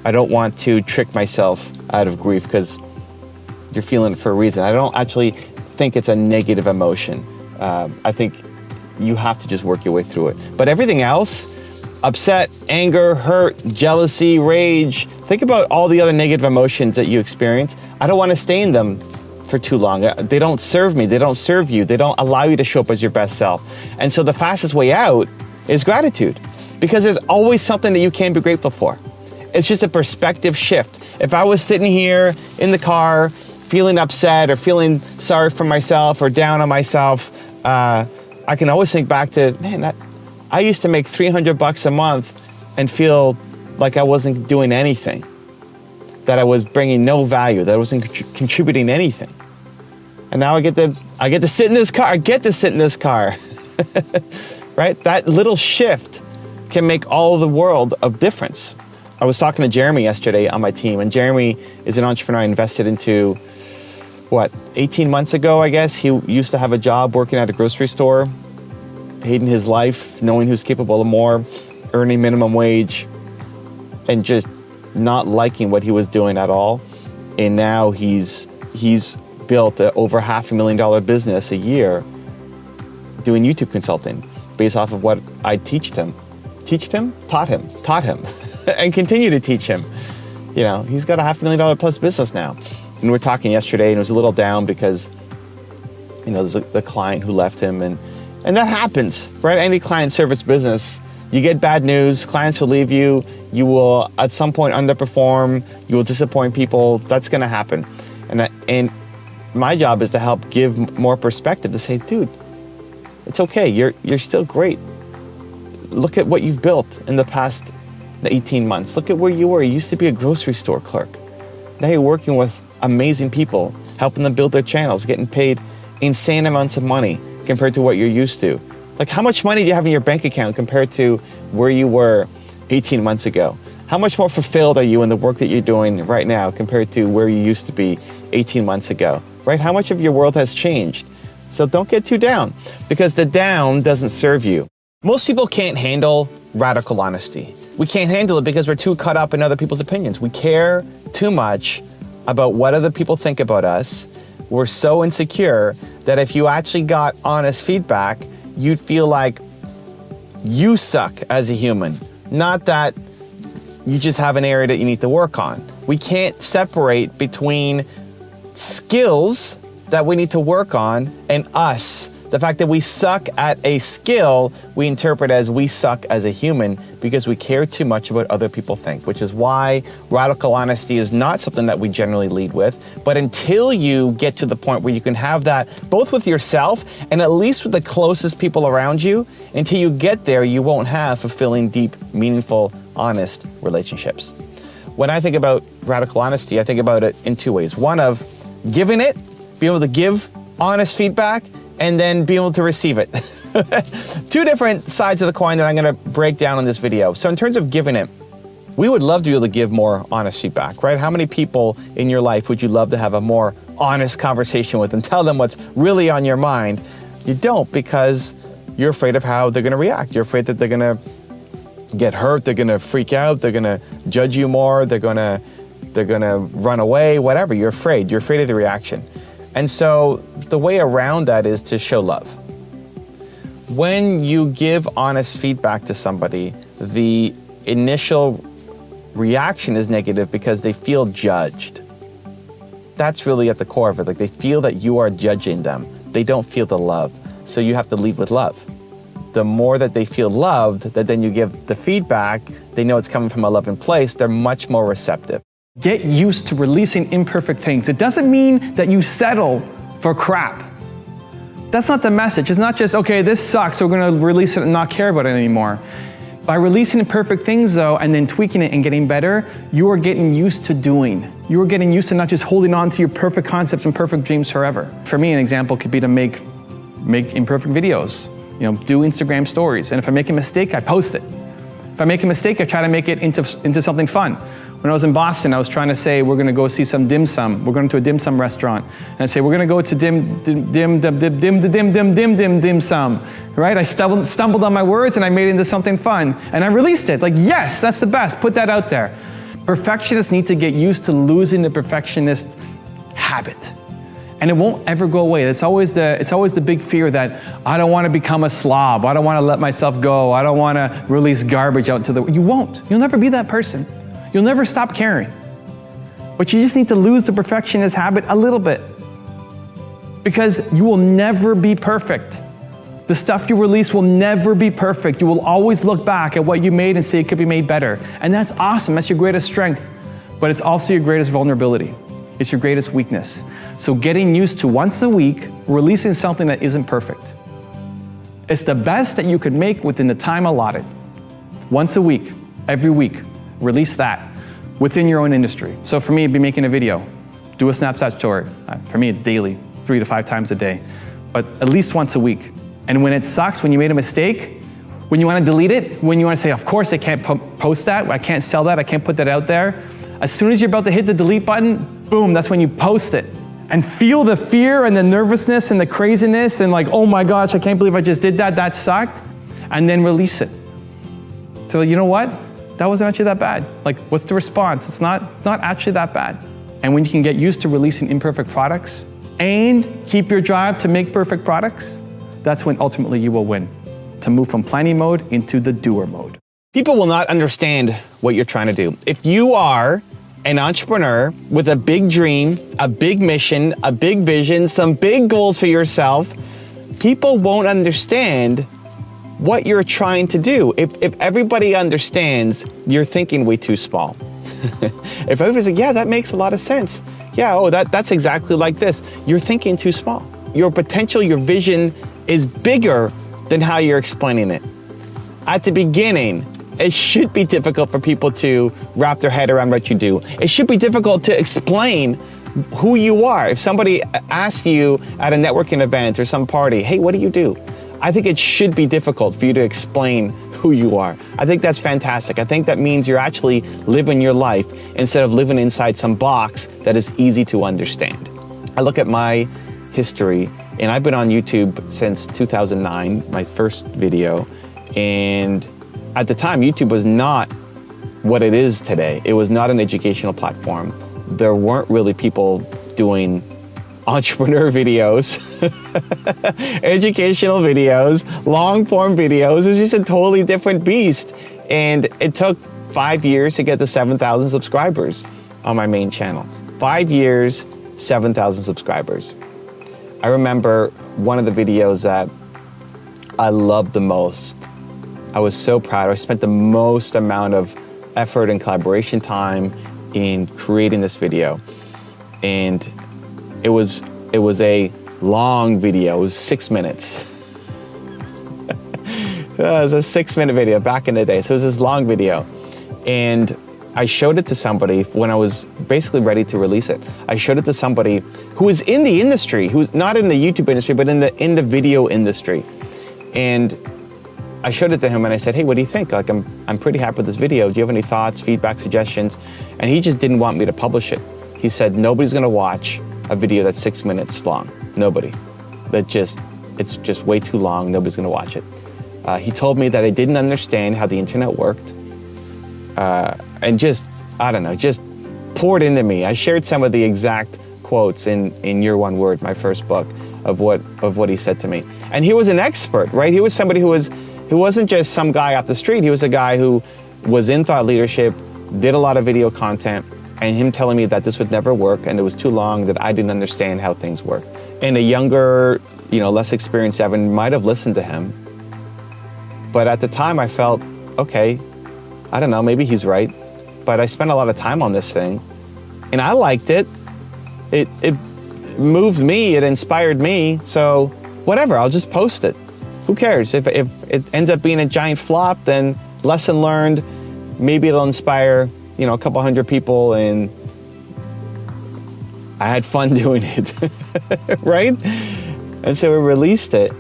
I don't want to trick myself out of grief because you're feeling it for a reason. I don't actually think it's a negative emotion. I think you have to just work your way through it. But everything else, upset, anger, hurt, jealousy, rage, think about all the other negative emotions that you experience. I don't want to stay in them for too long. They don't serve me. They don't serve you. They don't allow you to show up as your best self. And so the fastest way out is gratitude, because there's always something that you can be grateful for. It's just a perspective shift. If I was sitting here in the car feeling upset or feeling sorry for myself or down on myself, I can always think back to, man, I used to make $300 a month and feel like I wasn't doing anything, that I was bringing no value, that I wasn't contributing anything. And now I get to sit in this car. I get to sit in this car, right? That little shift can make all the world of difference. I was talking to Jeremy yesterday on my team, and Jeremy is an entrepreneur I invested into, 18 months ago, I guess. He used to have a job working at a grocery store, hating his life, knowing he was capable of more, earning minimum wage, and just not liking what he was doing at all. And now he's built over $500,000 business a year doing YouTube consulting based off of what I taught him, and continue to teach him. He's got a $500,000 plus business now. And we were talking yesterday, and it was a little down because, there's the client who left him, and that happens, right? Any client service business, you get bad news, clients will leave you, you will at some point underperform, you will disappoint people, that's gonna happen. And my job is to help give more perspective, to say, dude, it's okay, you're still great. Look at what you've built in the past 18 months. Look at where you were. You used to be a grocery store clerk. Now you're working with amazing people, helping them build their channels, getting paid insane amounts of money compared to what you're used to. Like, how much money do you have in your bank account compared to where you were 18 months ago? How much more fulfilled are you in the work that you're doing right now compared to where you used to be 18 months ago, right? How much of your world has changed? So don't get too down, because the down doesn't serve you. Most people can't handle radical honesty. We can't handle it because we're too caught up in other people's opinions. We care too much about what other people think about us. We're so insecure that if you actually got honest feedback, you'd feel like you suck as a human, not that you just have an area that you need to work on. We can't separate between skills that we need to work on and us. The fact that we suck at a skill, we interpret as we suck as a human because we care too much about what other people think, which is why radical honesty is not something that we generally lead with. But until you get to the point where you can have that both with yourself and at least with the closest people around you, until you get there, you won't have fulfilling, deep, meaningful, honest relationships. When I think about radical honesty, I think about it in two ways. One of giving it, being able to give honest feedback, and then being able to receive it. Two different sides of the coin that I'm gonna break down in this video. So in terms of giving it, We would love to be able to give more honest feedback, right? How many people in your life would you love to have a more honest conversation with and tell them what's really on your mind? You don't, because you're afraid of how they're gonna react. You're afraid that they're gonna get hurt, they're gonna freak out, they're gonna judge you more, they're gonna run away, whatever. You're afraid of the reaction. And so the way around that is to show love. When you give honest feedback to somebody, the initial reaction is negative because they feel judged. That's really at the core of it. Like, they feel that you are judging them. They don't feel the love. So you have to lead with love. The more that they feel loved, that then you give the feedback, they know it's coming from a loving place, they're much more receptive. Get used to releasing imperfect things. It doesn't mean that you settle for crap. That's not the message. It's not just, okay, this sucks, so we're gonna release it and not care about it anymore. By releasing imperfect things though, and then tweaking it and getting better, you are getting used to doing. You are getting used to not just holding on to your perfect concepts and perfect dreams forever. For me, an example could be to make imperfect videos, do Instagram stories. And if I make a mistake, I post it. If I make a mistake, I try to make it into something fun. When I was in Boston, I was trying to say, we're gonna go see some dim sum. We're going to a dim sum restaurant. And I'd say, we're gonna go to dim sum, right? I stumbled on my words and I made it into something fun. And I released it, like, yes, that's the best, put that out there. Perfectionists need to get used to losing the perfectionist habit. And it won't ever go away. It's always the big fear that I don't wanna become a slob. I don't wanna let myself go. I don't wanna release garbage out to the, you won't. You'll never be that person. You'll never stop caring. But you just need to lose the perfectionist habit a little bit, because you will never be perfect. The stuff you release will never be perfect. You will always look back at what you made and say it could be made better. And that's awesome, that's your greatest strength. But it's also your greatest vulnerability. It's your greatest weakness. So getting used to once a week, releasing something that isn't perfect. It's the best that you could make within the time allotted. Once a week, every week. Release that within your own industry. So for me, it'd be making a video, do a Snapchat story. For me, it's daily, 3 to 5 times a day, but at least once a week. And when it sucks, when you made a mistake, when you want to delete it, when you want to say, of course I can't post that, I can't sell that, I can't put that out there. As soon as you're about to hit the delete button, boom, that's when you post it. And feel the fear and the nervousness and the craziness and like, oh my gosh, I can't believe I just did that, that sucked. And then release it. So you know what? That wasn't actually that bad. Like, what's the response? It's not actually that bad. And when you can get used to releasing imperfect products and keep your drive to make perfect products, that's when ultimately you will win. To move from planning mode into the doer mode. People will not understand what you're trying to do. If you are an entrepreneur with a big dream, a big mission, a big vision, some big goals for yourself, people won't understand what you're trying to do. If everybody understands, you're thinking way too small. If everybody's like, yeah, that makes a lot of sense. Yeah, oh, that's exactly like this. You're thinking too small. Your potential, your vision is bigger than how you're explaining it. At the beginning, it should be difficult for people to wrap their head around what you do. It should be difficult to explain who you are. If somebody asks you at a networking event or some party, hey, what do you do? I think it should be difficult for you to explain who you are. I think that's fantastic. I think that means you're actually living your life instead of living inside some box that is easy to understand. I look at my history, and I've been on YouTube since 2009, my first video, and at the time, YouTube was not what it is today. It was not an educational platform. There weren't really people doing entrepreneur videos, educational videos, long form videos. It was just a totally different beast. And it took 5 years to get to 7,000 subscribers on my main channel. 5 years, 7,000 subscribers. I remember one of the videos that I loved the most. I was so proud. I spent the most amount of effort and collaboration time in creating this video. And it was a long video. It was 6 minutes. It was a 6-minute video back in the day. So it was this long video. And I showed it to somebody when I was basically ready to release it. I showed it to somebody who was in the industry, who's not in the YouTube industry, but in the video industry. And I showed it to him and I said, hey, what do you think? Like, I'm pretty happy with this video. Do you have any thoughts, feedback, suggestions? And he just didn't want me to publish it. He said, nobody's gonna watch a video that's 6 minutes long. Nobody. It's just way too long. Nobody's gonna watch it. He told me that I didn't understand how the internet worked. And just, I don't know, just poured into me. I shared some of the exact quotes in Your One Word, my first book, of what he said to me. And he was an expert, right? He was somebody who wasn't just some guy off the street. He was a guy who was in thought leadership, did a lot of video content, and him telling me that this would never work and it was too long, that I didn't understand how things work. And a younger, less experienced Evan might have listened to him. But at the time I felt, okay, I don't know, maybe he's right. But I spent a lot of time on this thing and I liked it. It moved me, it inspired me. So whatever, I'll just post it. Who cares? If it ends up being a giant flop, then lesson learned, maybe it'll inspire, a couple hundred people, and I had fun doing it, right? And so we released it.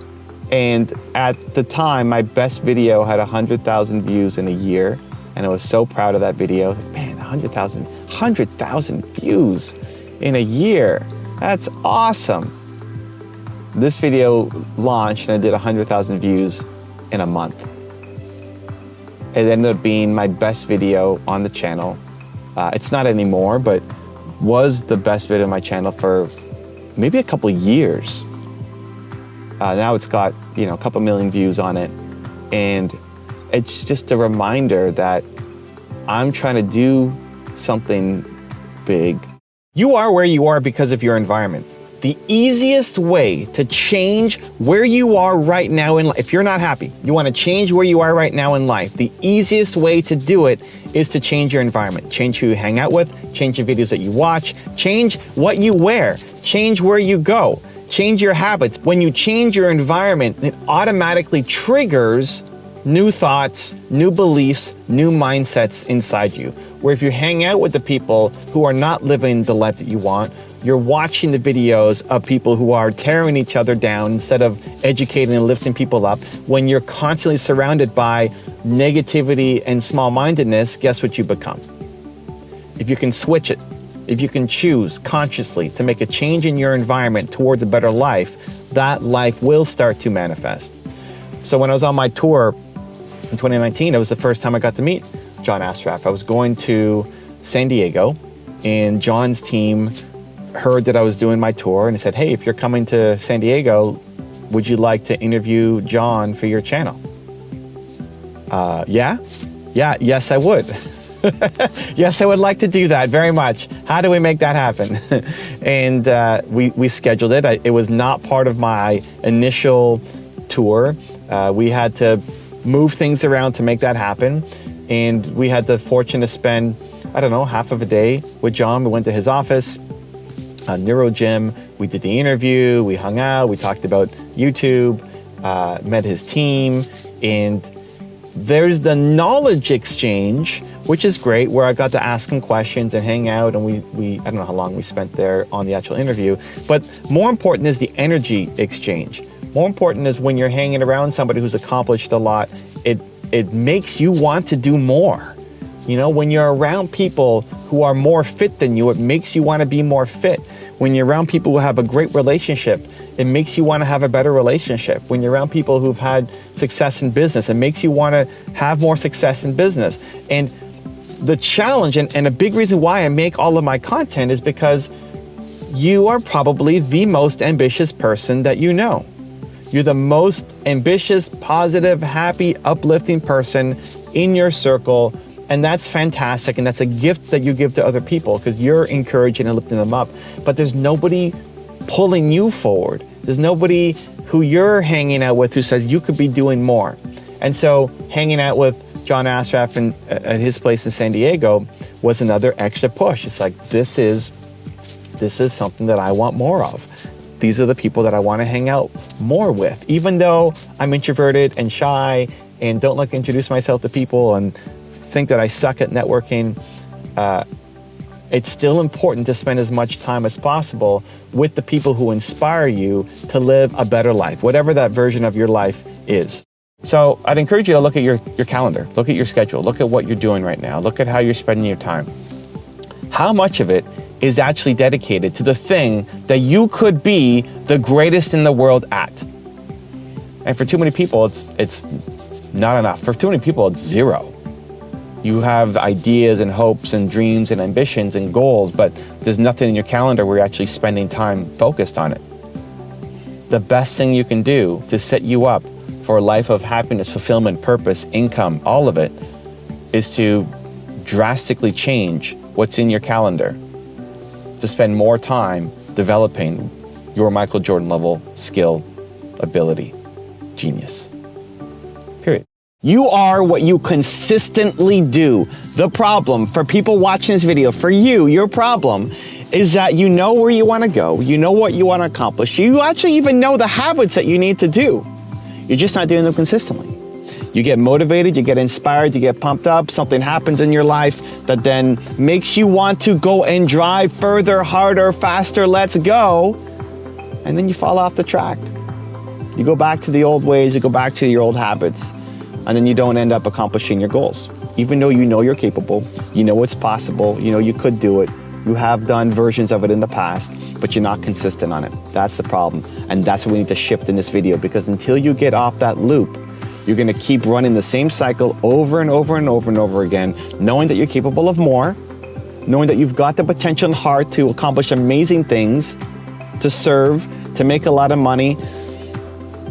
And at the time, my best video had 100,000 views in a year. And I was so proud of that video. Man, 100,000 views in a year. That's awesome. This video launched and I did 100,000 views in a month. It ended up being my best video on the channel. It's not anymore, but was the best video on my channel for maybe a couple years. Now it's got, a couple million views on it. And it's just a reminder that I'm trying to do something big. You are where you are because of your environment. The easiest way to change where you are right now in life, if you're not happy, you want to change where you are right now in life, the easiest way to do it is to change your environment. Change who you hang out with, change the videos that you watch, change what you wear, change where you go, change your habits. When you change your environment, it automatically triggers new thoughts, new beliefs, new mindsets inside you. Where if you hang out with the people who are not living the life that you want, you're watching the videos of people who are tearing each other down instead of educating and lifting people up. When you're constantly surrounded by negativity and small-mindedness, guess what you become? If you can switch it, if you can choose consciously to make a change in your environment towards a better life, that life will start to manifest. So when I was on my tour in 2019, it was the first time I got to meet John Assaraf. I was going to San Diego, and John's team heard that I was doing my tour and said, hey, if you're coming to San Diego, would you like to interview John for your channel? Yes, I would. Yes, I would like to do that very much. How do we make that happen? And we scheduled it. It was not part of my initial tour. We had to move things around to make that happen. And we had the fortune to spend, half of a day with John. We went to his office, Neuro Gym. We did the interview, we hung out, we talked about YouTube, met his team. And there's the knowledge exchange, which is great, where I got to ask him questions and hang out. And we I don't know how long we spent there on the actual interview. But more important is the energy exchange. More important is when you're hanging around somebody who's accomplished a lot, it makes you want to do more. When you're around people who are more fit than you, it makes you want to be more fit. When you're around people who have a great relationship, it makes you want to have a better relationship. When you're around people who've had success in business, it makes you want to have more success in business. And the challenge, and a big reason why I make all of my content, is because you are probably the most ambitious person that you know. You're the most ambitious, positive, happy, uplifting person in your circle. And that's fantastic. And that's a gift that you give to other people because you're encouraging and lifting them up. But there's nobody pulling you forward. There's nobody who you're hanging out with who says you could be doing more. And so hanging out with John Assaraf at his place in San Diego was another extra push. It's like, this is something that I want more of. These are the people that I want to hang out more with. Even though I'm introverted and shy and don't like to introduce myself to people and think that I suck at networking, it's still important to spend as much time as possible with the people who inspire you to live a better life, whatever that version of your life is. So I'd encourage you to look at your calendar, look at your schedule, look at what you're doing right now, look at how you're spending your time. How much of it is actually dedicated to the thing that you could be the greatest in the world at? And for too many people, it's not enough. For too many people, it's zero. You have ideas and hopes and dreams and ambitions and goals, but there's nothing in your calendar where you're actually spending time focused on it. The best thing you can do to set you up for a life of happiness, fulfillment, purpose, income, all of it, is to drastically change what's in your calendar, to spend more time developing your Michael Jordan level skill, ability, genius. Period. You are what you consistently do. The problem for people watching this video, for you, your problem is that you know where you want to go, you know what you want to accomplish, you actually even know the habits that you need to do. You're just not doing them consistently. You get motivated, you get inspired, you get pumped up, something happens in your life that then makes you want to go and drive further, harder, faster, let's go, and then you fall off the track. You go back to the old ways, you go back to your old habits, and then you don't end up accomplishing your goals. Even though you know you're capable, you know it's possible, you know you could do it, you have done versions of it in the past, but you're not consistent on it. That's the problem. And that's what we need to shift in this video, because until you get off that loop, you're gonna keep running the same cycle over and over and over and over again, knowing that you're capable of more, knowing that you've got the potential and heart to accomplish amazing things, to serve, to make a lot of money,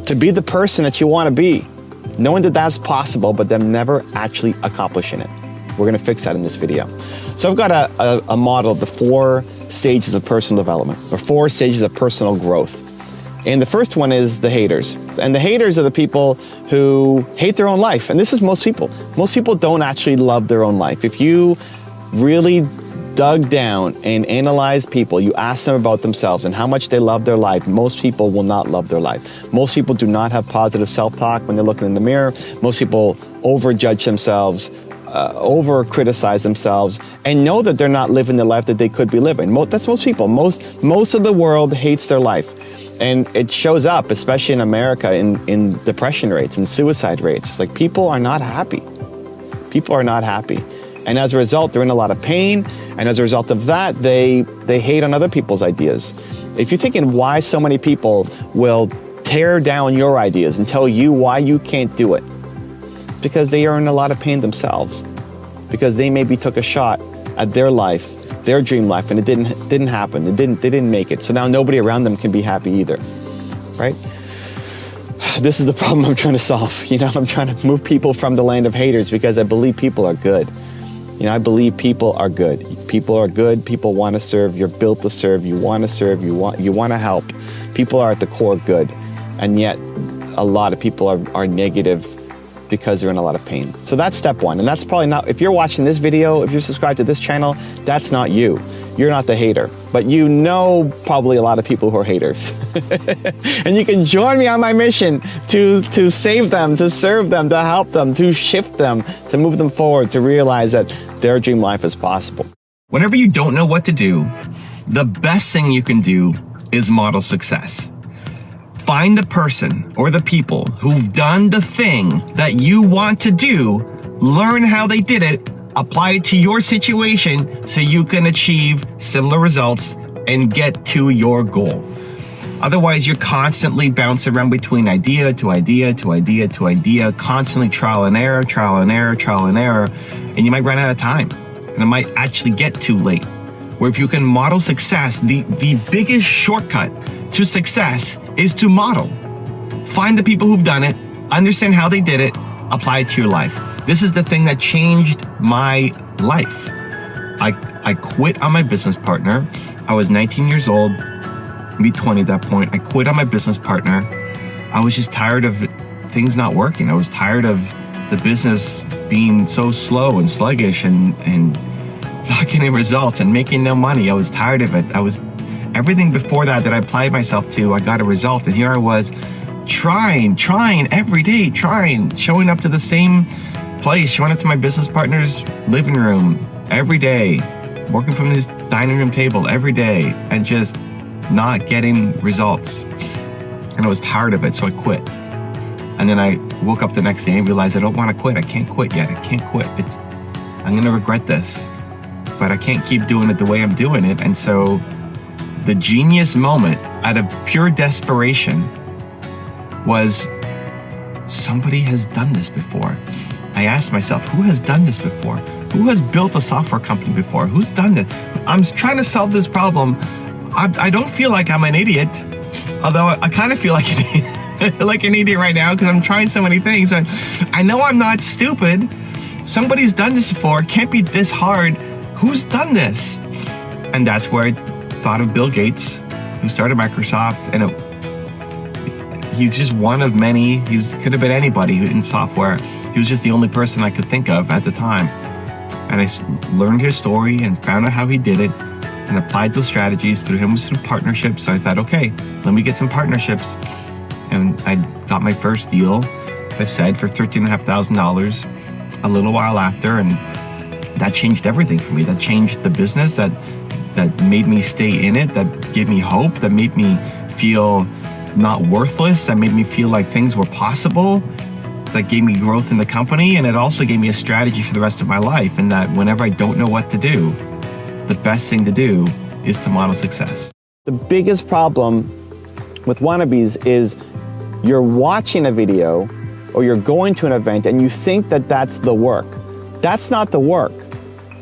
to be the person that you wanna be, knowing that that's possible, but them never actually accomplishing it. We're gonna fix that in this video. So I've got a model of the 4 stages of personal development, or 4 stages of personal growth. And the first one is the haters. And the haters are the people who hate their own life. And this is most people. Most people don't actually love their own life. If you really dug down and analyzed people, you ask them about themselves and how much they love their life, most people will not love their life. Most people do not have positive self-talk when they're looking in the mirror. Most people overjudge themselves, over-criticize themselves, and know that they're not living the life that they could be living. That's most people. Most of the world hates their life. And it shows up, especially in America, in depression rates and suicide rates. Like, people are not happy. People are not happy. And as a result, they're in a lot of pain. And as a result of that, they hate on other people's ideas. If you're thinking why so many people will tear down your ideas and tell you why you can't do it, because they are in a lot of pain themselves, because they maybe took a shot at their life, their dream life, and it didn't happen. They didn't make it. So now nobody around them can be happy either, right? This is the problem I'm trying to solve. You know, I'm trying to move people from the land of haters, because I believe people are good. You know, I believe people are good. People are good. People want to serve. You're built to serve. You want to serve. You want to help. People are at the core good, and yet a lot of people are negative because they're in a lot of pain. So that's step one. And that's probably not, if you're watching this video, if you're subscribed to this channel, that's not you. You're not the hater, but you know probably a lot of people who are haters. And you can join me on my mission to save them, to serve them, to help them, to shift them, to move them forward, to realize that their dream life is possible. Whenever you don't know what to do, the best thing you can do is model success. Find the person or the people who've done the thing that you want to do, learn how they did it, apply it to your situation so you can achieve similar results and get to your goal. Otherwise, you're constantly bouncing around between idea to idea to idea to idea, constantly trial and error, trial and error, trial and error, and you might run out of time, and it might actually get too late. Where if you can model success, the biggest shortcut to success is to model. Find the people who've done it, understand how they did it, apply it to your life. This is the thing that changed my life. I quit on my business partner. I was 19 years old, maybe 20 at that point. I quit on my business partner. I was just tired of things not working. I was tired of the business being so slow and sluggish and not getting results and making no money. I was tired of it. Everything before that I applied myself to, I got a result. And here I was trying every day, showing up to the same place, showing up to my business partner's living room every day, working from his dining room table every day, and just not getting results. And I was tired of it, so I quit. And then I woke up the next day and realized I don't want to quit. I can't quit yet. I can't quit. I'm going to regret this, but I can't keep doing it the way I'm doing it. And so the genius moment out of pure desperation was, somebody has done this before. I asked myself, who has done this before? Who has built a software company before? Who's done this? I'm trying to solve this problem. I don't feel like I'm an idiot, although I kind of feel like an idiot right now because I'm trying so many things. I know I'm not stupid. Somebody's done this before. It can't be this hard. Who's done this? And that's where I thought of Bill Gates, who started Microsoft, and he's just one of many. Could have been anybody in software. He was just the only person I could think of at the time. And I learned his story and found out how he did it and applied those strategies. Through him was through partnerships. So I thought, okay, let me get some partnerships. And I got my first deal, I've said, for $13,500 a little while after. And that changed everything for me. That changed the business, that made me stay in it, that gave me hope, that made me feel not worthless, that made me feel like things were possible, that gave me growth in the company. And it also gave me a strategy for the rest of my life, and that whenever I don't know what to do, the best thing to do is to model success. The biggest problem with wannabes is you're watching a video or you're going to an event and you think that that's the work. That's not the work.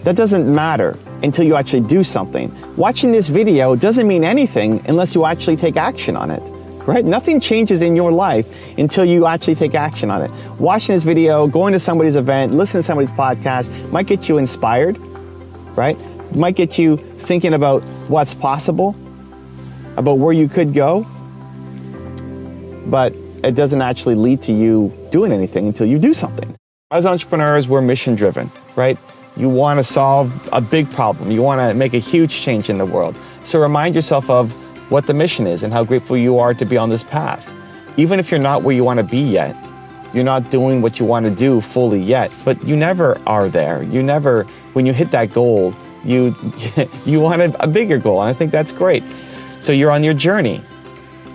That doesn't matter until you actually do something. Watching this video doesn't mean anything unless you actually take action on it, right? Nothing changes in your life until you actually take action on it. Watching this video, going to somebody's event, listening to somebody's podcast might get you inspired, right? It might get you thinking about what's possible, about where you could go, but it doesn't actually lead to you doing anything until you do something. As entrepreneurs, we're mission driven, right? You want to solve a big problem. You want to make a huge change in the world. So remind yourself of what the mission is and how grateful you are to be on this path. Even if you're not where you want to be yet, you're not doing what you want to do fully yet, but you never are there. You never, when you hit that goal, you want a bigger goal, and I think that's great. So you're on your journey,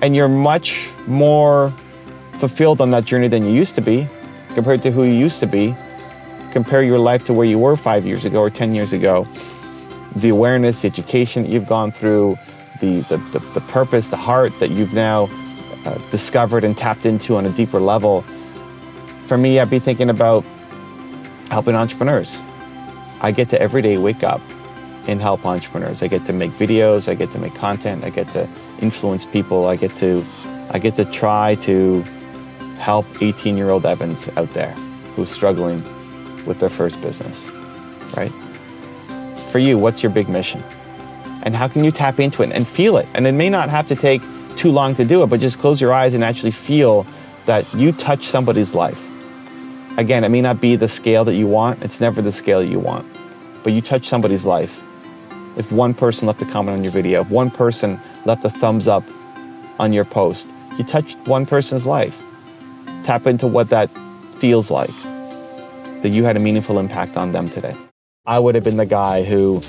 and you're much more fulfilled on that journey than you used to be, compared to who you used to be. Compare your life to where you were 5 years ago or 10 years ago. The awareness, the education that you've gone through, the purpose, the heart that you've now discovered and tapped into on a deeper level. For me, I'd be thinking about helping entrepreneurs. I get to every day wake up and help entrepreneurs. I get to make videos, I get to make content, I get to influence people, I get to try to help 18-year-old Evans out there who's struggling with their first business, right? For you, what's your big mission? And how can you tap into it and feel it? And it may not have to take too long to do it, but just close your eyes and actually feel that you touch somebody's life. Again, it may not be the scale that you want. It's never the scale you want, but you touch somebody's life. If one person left a comment on your video, if one person left a thumbs up on your post, you touched one person's life. Tap into what that feels like, that you had a meaningful impact on them today. I would have been the guy who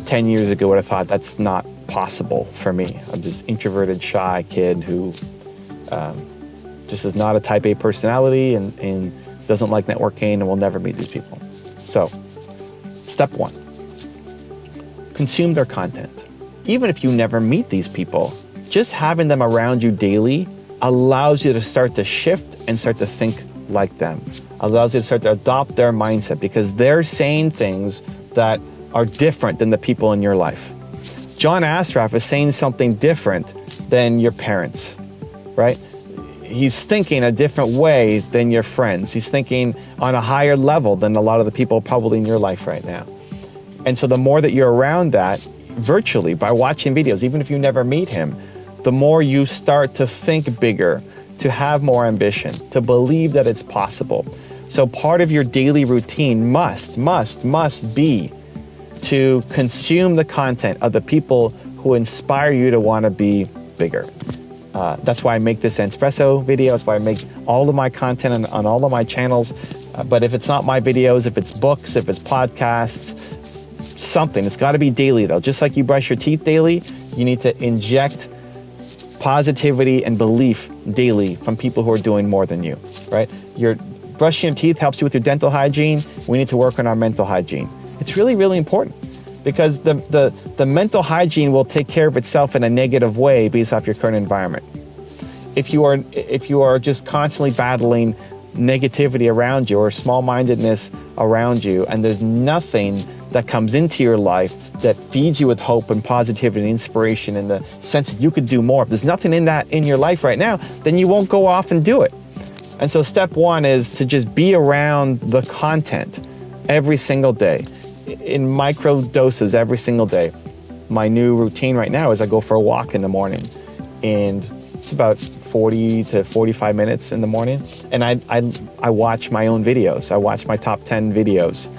10 years ago would have thought that's not possible for me. I'm this introverted, shy kid who just is not a type A personality and doesn't like networking and will never meet these people. So, step one, consume their content. Even if you never meet these people, just having them around you daily allows you to start to shift and start to think like them. Allows you to start to adopt their mindset because they're saying things that are different than the people in your life. John Asraf is saying something different than your parents, right? He's thinking a different way than your friends. He's thinking on a higher level than a lot of the people probably in your life right now. And so the more that you're around that virtually by watching videos, even if you never meet him, the more you start to think bigger, to have more ambition, to believe that it's possible. So part of your daily routine must be to consume the content of the people who inspire you to want to be bigger. That's why I make this Espresso video. That's why I make all of my content on all of my channels. But if it's not my videos, if it's books, if it's podcasts, something, it's got to be daily though. Just like you brush your teeth daily, you need to inject positivity and belief daily from people who are doing more than you, right? You're brushing your teeth helps you with your dental hygiene. We need to work on our mental hygiene. It's really, really important because the mental hygiene will take care of itself in a negative way based off your current environment. If you are just constantly battling negativity around you or small-mindedness around you, and there's nothing that comes into your life that feeds you with hope and positivity and inspiration and the sense that you could do more, if there's nothing in that in your life right now, then you won't go off and do it. And so step one is to just be around the content every single day, in micro doses every single day. My new routine right now is I go for a walk in the morning, and it's about 40 to 45 minutes in the morning, and I watch my own videos. I watch my top 10 videos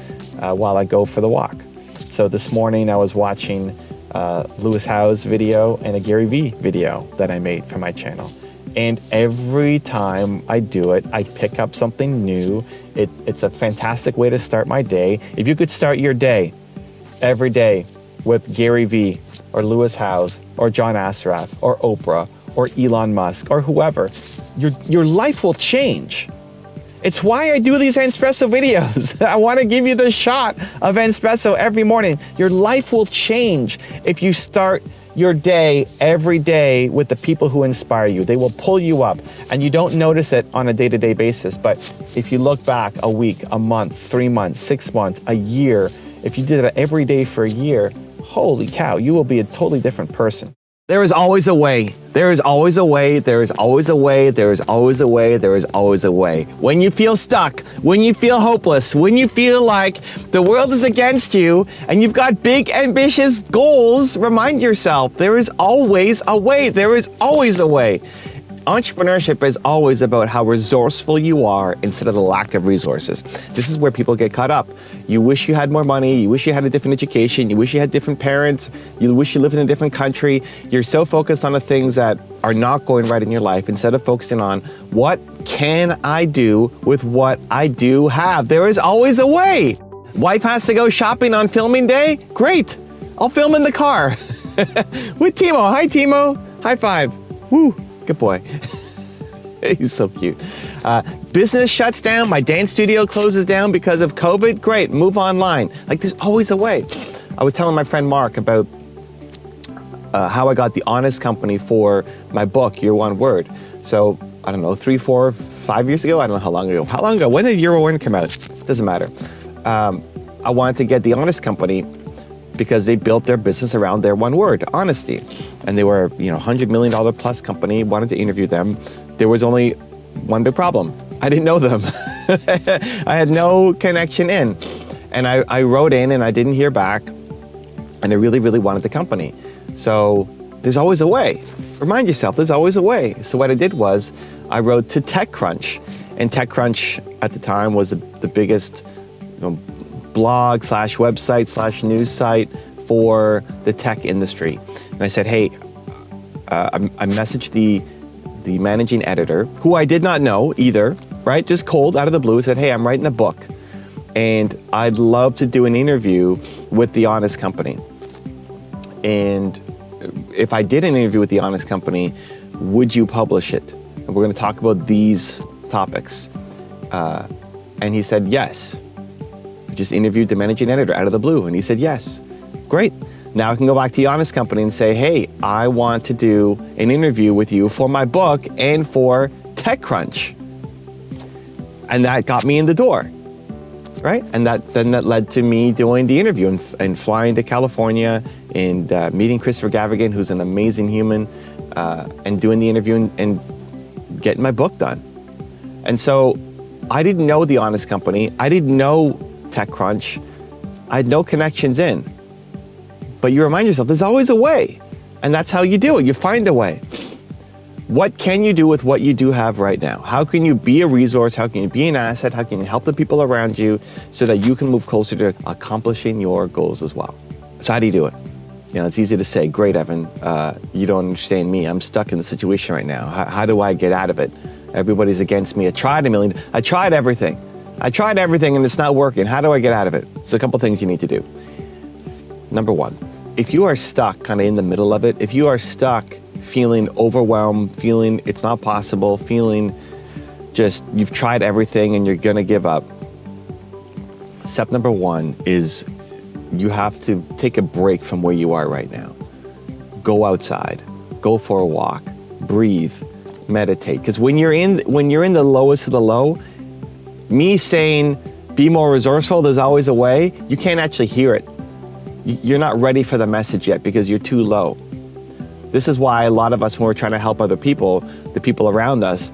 while I go for the walk. So this morning I was watching Lewis Howe's video and a Gary Vee video that I made for my channel. And every time I do it, I pick up something new. It's a fantastic way to start my day. If you could start your day every day with Gary Vee or Lewis Howe's or John Assaraf or Oprah or Elon Musk or whoever, your life will change. It's why I do these Espresso videos. I want to give you the shot of Espresso every morning. Your life will change if you start your day every day with the people who inspire you. They will pull you up, and you don't notice it on a day-to-day basis. But if you look back a week, a month, 3 months, 6 months, a year, if you did it every day for a year, holy cow, you will be a totally different person. There is always a way. There is always a way. There is always a way. There is always a way. There is always a way. When you feel stuck, when you feel hopeless, when you feel like the world is against you and you've got big, ambitious goals, remind yourself there is always a way. There is always a way. Entrepreneurship is always about how resourceful you are instead of the lack of resources. This is where people get caught up. You wish you had more money, you wish you had a different education, you wish you had different parents, you wish you lived in a different country. You're so focused on the things that are not going right in your life instead of focusing on what can I do with what I do have. There is always a way. Wife has to go shopping on filming day? Great, I'll film in the car with Timo. Hi Timo, high five. Woo. Good boy. He's so cute. Business shuts down. My dance studio closes down because of COVID. Great, move online. Like, there's always a way. I was telling my friend Mark about how I got the Honest Company for my book, Your One Word. So, I don't know, 3, 4, 5 years ago? I don't know how long ago. How long ago? When did Your One come out? Doesn't matter. I wanted to get the Honest Company because they built their business around their one word, honesty. And they were, $100 million plus company, wanted to interview them. There was only one big problem. I didn't know them. I had no connection in. And I wrote in and I didn't hear back. And I really, really wanted the company. So there's always a way. Remind yourself, there's always a way. So what I did was I wrote to TechCrunch. And TechCrunch at the time was the biggest blog / website / news site for the tech industry. And I said, hey, I messaged the managing editor, who I did not know either, right? Just cold out of the blue, said, hey, I'm writing a book and I'd love to do an interview with the Honest Company. And if I did an interview with the Honest Company, would you publish it? And we're gonna talk about these topics. And he said, yes. I just interviewed the managing editor out of the blue and he said, yes. Great. Now I can go back to the Honest Company and say, hey, I want to do an interview with you for my book and for TechCrunch. And that got me in the door, right? And that led to me doing the interview and flying to California and meeting Christopher Gavigan, who's an amazing human, and doing the interview and getting my book done. And so I didn't know the Honest Company. I didn't know TechCrunch. I had no connections in. But you remind yourself, there's always a way. And that's how you do it. You find a way. What can you do with what you do have right now? How can you be a resource? How can you be an asset? How can you help the people around you so that you can move closer to accomplishing your goals as well? So how do you do it? It's easy to say, great, Evan, you don't understand me. I'm stuck in the situation right now. How do I get out of it? Everybody's against me. I tried everything. And it's not working. How do I get out of it? So a couple things you need to do. Number one, if you are stuck kind of in the middle of it, if you are stuck feeling overwhelmed, feeling it's not possible, feeling just you've tried everything and you're gonna give up, step number one is you have to take a break from where you are right now. Go outside, go for a walk, breathe, meditate. Because when you're in the lowest of the low, me saying be more resourceful, there's always a way, you can't actually hear it. You're not ready for the message yet because you're too low. This is why a lot of us, when we're trying to help other people, the people around us,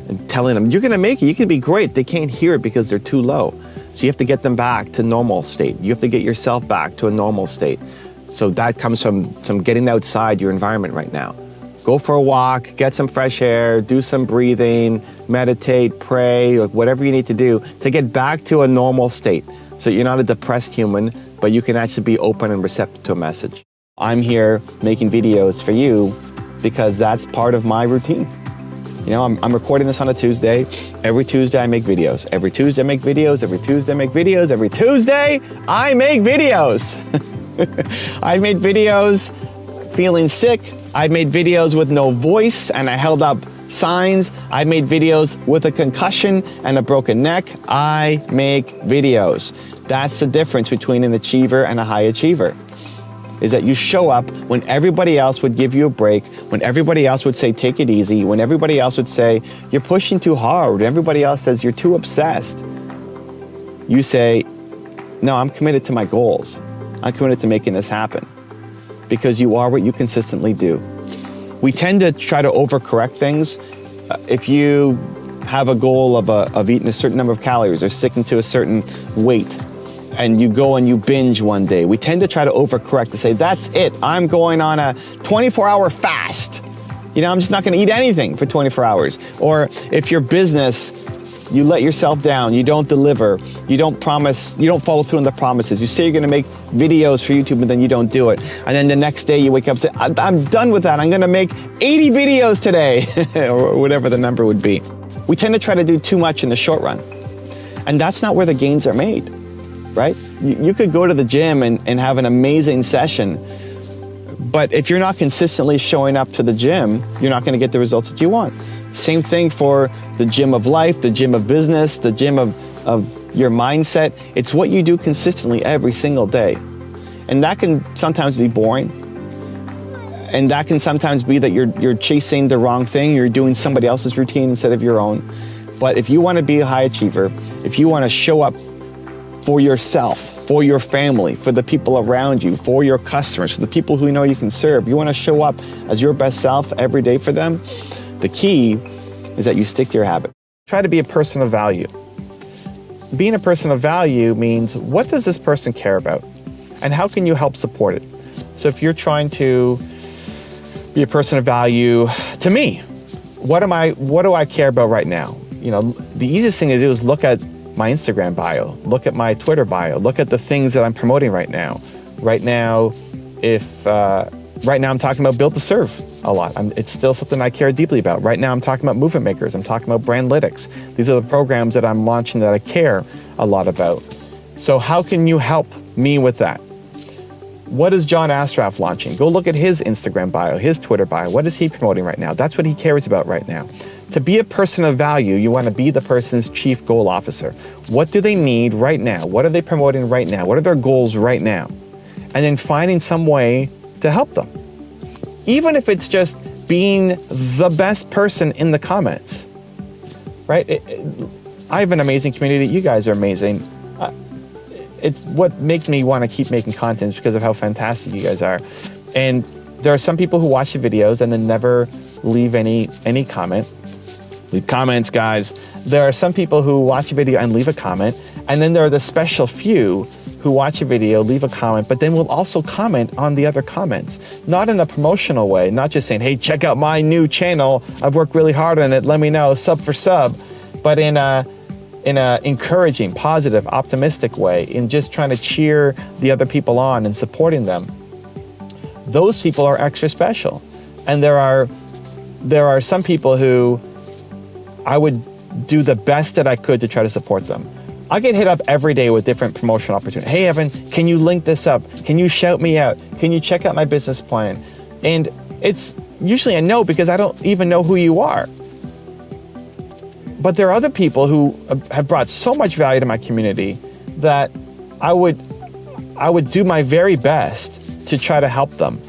and telling them, you're gonna make it, you can be great, they can't hear it because they're too low. So you have to get them back to normal state. You have to get yourself back to a normal state. So that comes from some getting outside your environment right now. Go for a walk, get some fresh air, do some breathing, meditate, pray, like whatever you need to do to get back to a normal state. So you're not a depressed human, but you can actually be open and receptive to a message. I'm here making videos for you because that's part of my routine. You know, I'm recording this on a Tuesday. Every Tuesday I make videos. Every Tuesday I make videos. Every Tuesday I make videos. Every Tuesday I make videos. I've made videos feeling sick. I've made videos with no voice and I held up signs. I've made videos with a concussion and a broken neck. I make videos. That's the difference between an achiever and a high achiever, is that you show up when everybody else would give you a break, when everybody else would say, take it easy, when everybody else would say, you're pushing too hard, when everybody else says, you're too obsessed. You say, no, I'm committed to my goals. I'm committed to making this happen, because you are what you consistently do. We tend to try to overcorrect things. If you have a goal of eating a certain number of calories or sticking to a certain weight, and you go and you binge one day, we tend to try to overcorrect to say, that's it, I'm going on a 24-hour fast. You know, I'm just not gonna eat anything for 24 hours. Or if your business, you let yourself down, you don't deliver, you don't promise, you don't follow through on the promises. You say you're gonna make videos for YouTube, but then you don't do it. And then the next day you wake up and say, I'm done with that, I'm gonna make 80 videos today, or whatever the number would be. We tend to try to do too much in the short run. And that's not where the gains are made, right? You could go to the gym and have an amazing session, but if you're not consistently showing up to the gym, you're not gonna get the results that you want. Same thing for the gym of life, the gym of business, the gym of your mindset. It's what you do consistently every single day. And that can sometimes be boring. And that can sometimes be that you're chasing the wrong thing, you're doing somebody else's routine instead of your own. But if you wanna be a high achiever, if you wanna show up for yourself, for your family, for the people around you, for your customers, for the people who know you can serve, you wanna show up as your best self every day for them, the key is that you stick to your habit. Try to be a person of value. Being a person of value means, what does this person care about? And how can you help support it? So if you're trying to be a person of value to me, what do I care about right now? You know, the easiest thing to do is look at my Instagram bio, look at my Twitter bio, look at the things that I'm promoting right now. Right now, right now I'm talking about Built to Serve a lot. It's still something I care deeply about. Right now I'm talking about Movement Makers, I'm talking about Brandlytics. These are the programs that I'm launching that I care a lot about. So how can you help me with that? What is John Asraf launching? Go look at his Instagram bio, his Twitter bio. What is he promoting right now? That's what he cares about right now. To be a person of value, you want to be the person's chief goal officer. What do they need right now? What are they promoting right now? What are their goals right now? And then finding some way to help them. Even if it's just being the best person in the comments, right? I have an amazing community. You guys are amazing. It's what makes me want to keep making content, because of how fantastic you guys are. And there are some people who watch the videos and then never leave any comment. Leave comments, guys. There are some people who watch a video and leave a comment, and then there are the special few who watch a video, leave a comment, but then will also comment on the other comments. Not in a promotional way, not just saying, hey, check out my new channel, I've worked really hard on it, let me know, sub for sub, but in a encouraging, positive, optimistic way, in just trying to cheer the other people on and supporting them. Those people are extra special. And there are some people who I would do the best that I could to try to support them. I get hit up every day with different promotional opportunities. Hey, Evan, can you link this up? Can you shout me out? Can you check out my business plan? And it's usually a no because I don't even know who you are. But there are other people who have brought so much value to my community that I would do my very best to try to help them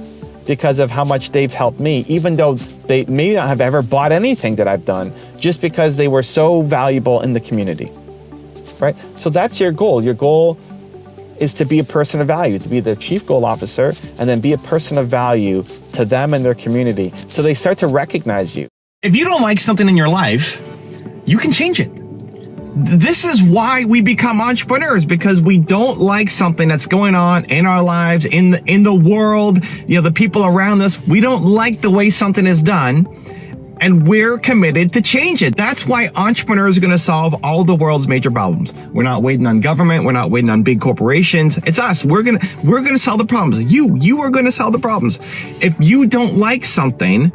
because of how much they've helped me, even though they may not have ever bought anything that I've done, just because they were so valuable in the community, right? So that's your goal. Your goal is to be a person of value, to be the chief goal officer, and then be a person of value to them and their community, so they start to recognize you. If you don't like something in your life, you can change it. This is why we become entrepreneurs, because we don't like something that's going on in our lives, in the world, the people around us. We don't like the way something is done, and we're committed to change it. That's why entrepreneurs are going to solve all the world's major problems. We're not waiting on government. We're not waiting on big corporations. It's us. We're going to solve the problems. You are going to solve the problems. If you don't like something,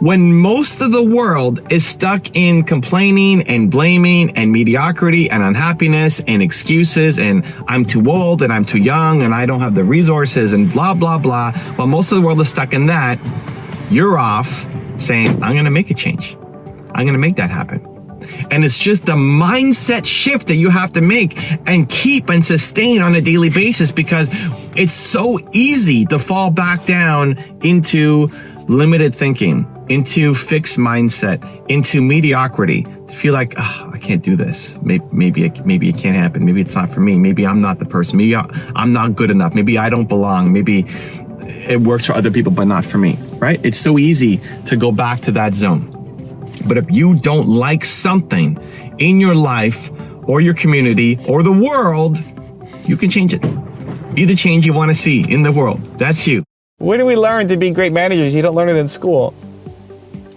when most of the world is stuck in complaining and blaming and mediocrity and unhappiness and excuses and I'm too old and I'm too young and I don't have the resources and blah, blah, blah, while most of the world is stuck in that, you're off saying, I'm going to make a change. I'm going to make that happen. And it's just the mindset shift that you have to make and keep and sustain on a daily basis, because it's so easy to fall back down into limited thinking, into fixed mindset, into mediocrity, to feel like, oh, I can't do this. Maybe it can't happen. Maybe it's not for me. Maybe I'm not the person. Maybe I'm not good enough. Maybe I don't belong. Maybe it works for other people, but not for me, right? It's so easy to go back to that zone. But if you don't like something in your life or your community or the world, you can change it. Be the change you want to see in the world. That's you. Where do we learn to be great managers? You don't learn it in school.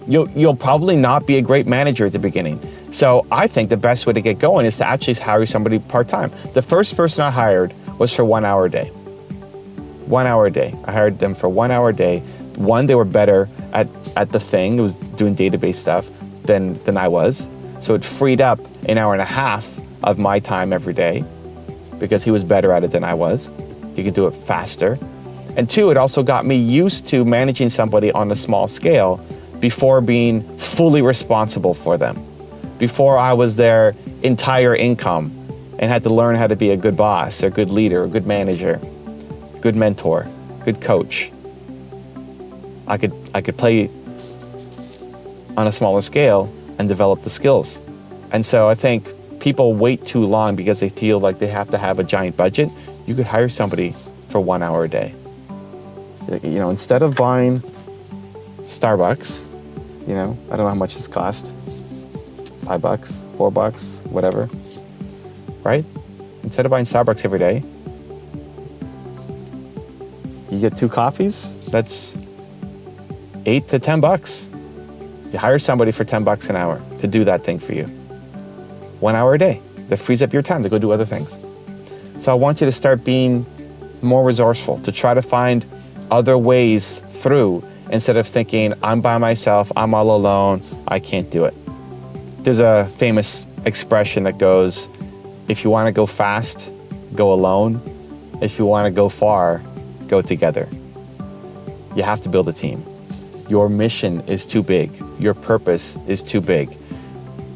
You'll probably not be a great manager at the beginning. So I think the best way to get going is to actually hire somebody part-time. The first person I hired was for 1 hour a day. 1 hour a day. I hired them for 1 hour a day. One, they were better at the thing. It was doing database stuff than I was. So it freed up an hour and a half of my time every day because he was better at it than I was. He could do it faster. And two, it also got me used to managing somebody on a small scale before being fully responsible for them, before I was their entire income and had to learn how to be a good boss, a good leader, a good manager, good mentor, good coach. I could play on a smaller scale and develop the skills. And so I think people wait too long because they feel like they have to have a giant budget. You could hire somebody for 1 hour a day. Instead of buying Starbucks, I don't know how much this cost, $5, $4, whatever, right? Instead of buying Starbucks every day, you get 2 coffees, that's $8 to $10. You hire somebody for $10 an hour to do that thing for you. 1 hour a day, that frees up your time to go do other things. So I want you to start being more resourceful, to try to find other ways through, instead of thinking, I'm by myself, I'm all alone, I can't do it. There's a famous expression that goes, if you want to go fast, go alone. If you want to go far, go together. You have to build a team. Your mission is too big. Your purpose is too big.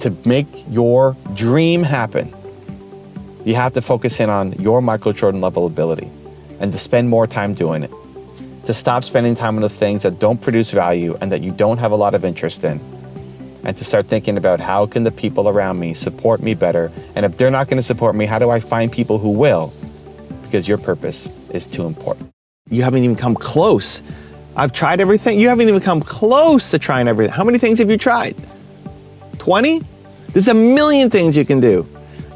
To make your dream happen, you have to focus in on your Michael Jordan level ability and to spend more time doing it. To stop spending time on the things that don't produce value and that you don't have a lot of interest in. And to start thinking about, how can the people around me support me better? And if they're not going to support me, how do I find people who will? Because your purpose is too important. You haven't even come close. I've tried everything. You haven't even come close to trying everything. How many things have you tried? 20? There's a million things you can do.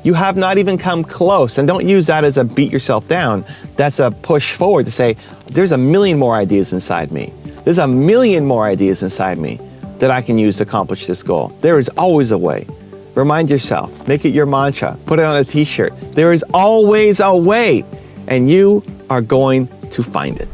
You have not even come close. And don't use that as a beat yourself down. That's a push forward to say, there's a million more ideas inside me. There's a million more ideas inside me that I can use to accomplish this goal. There is always a way. Remind yourself, make it your mantra, put it on a t-shirt. There is always a way, and you are going to find it.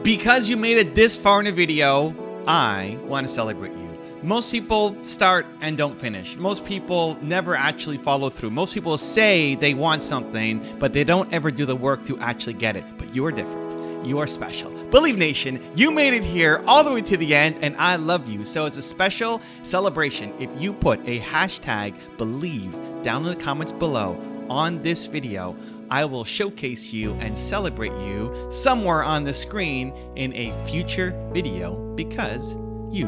Because you made it this far in a video, I want to celebrate you. Most people start and don't finish. Most people never actually follow through. Most people say they want something, but they don't ever do the work to actually get it. But you're different. You are special. Believe Nation, you made it here all the way to the end, and I love you. So as a special celebration, if you put a hashtag Believe down in the comments below on this video, I will showcase you and celebrate you somewhere on the screen in a future video because you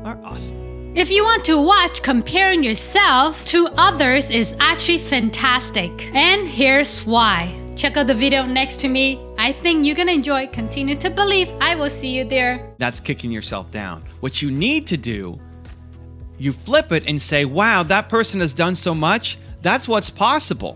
are awesome. If you want to watch comparing yourself to others is actually fantastic. And here's why. Check out the video next to me. I think you're gonna enjoy. Continue to believe. I will see you there. That's kicking yourself down. What you need to do, you flip it and say, wow, that person has done so much. That's what's possible.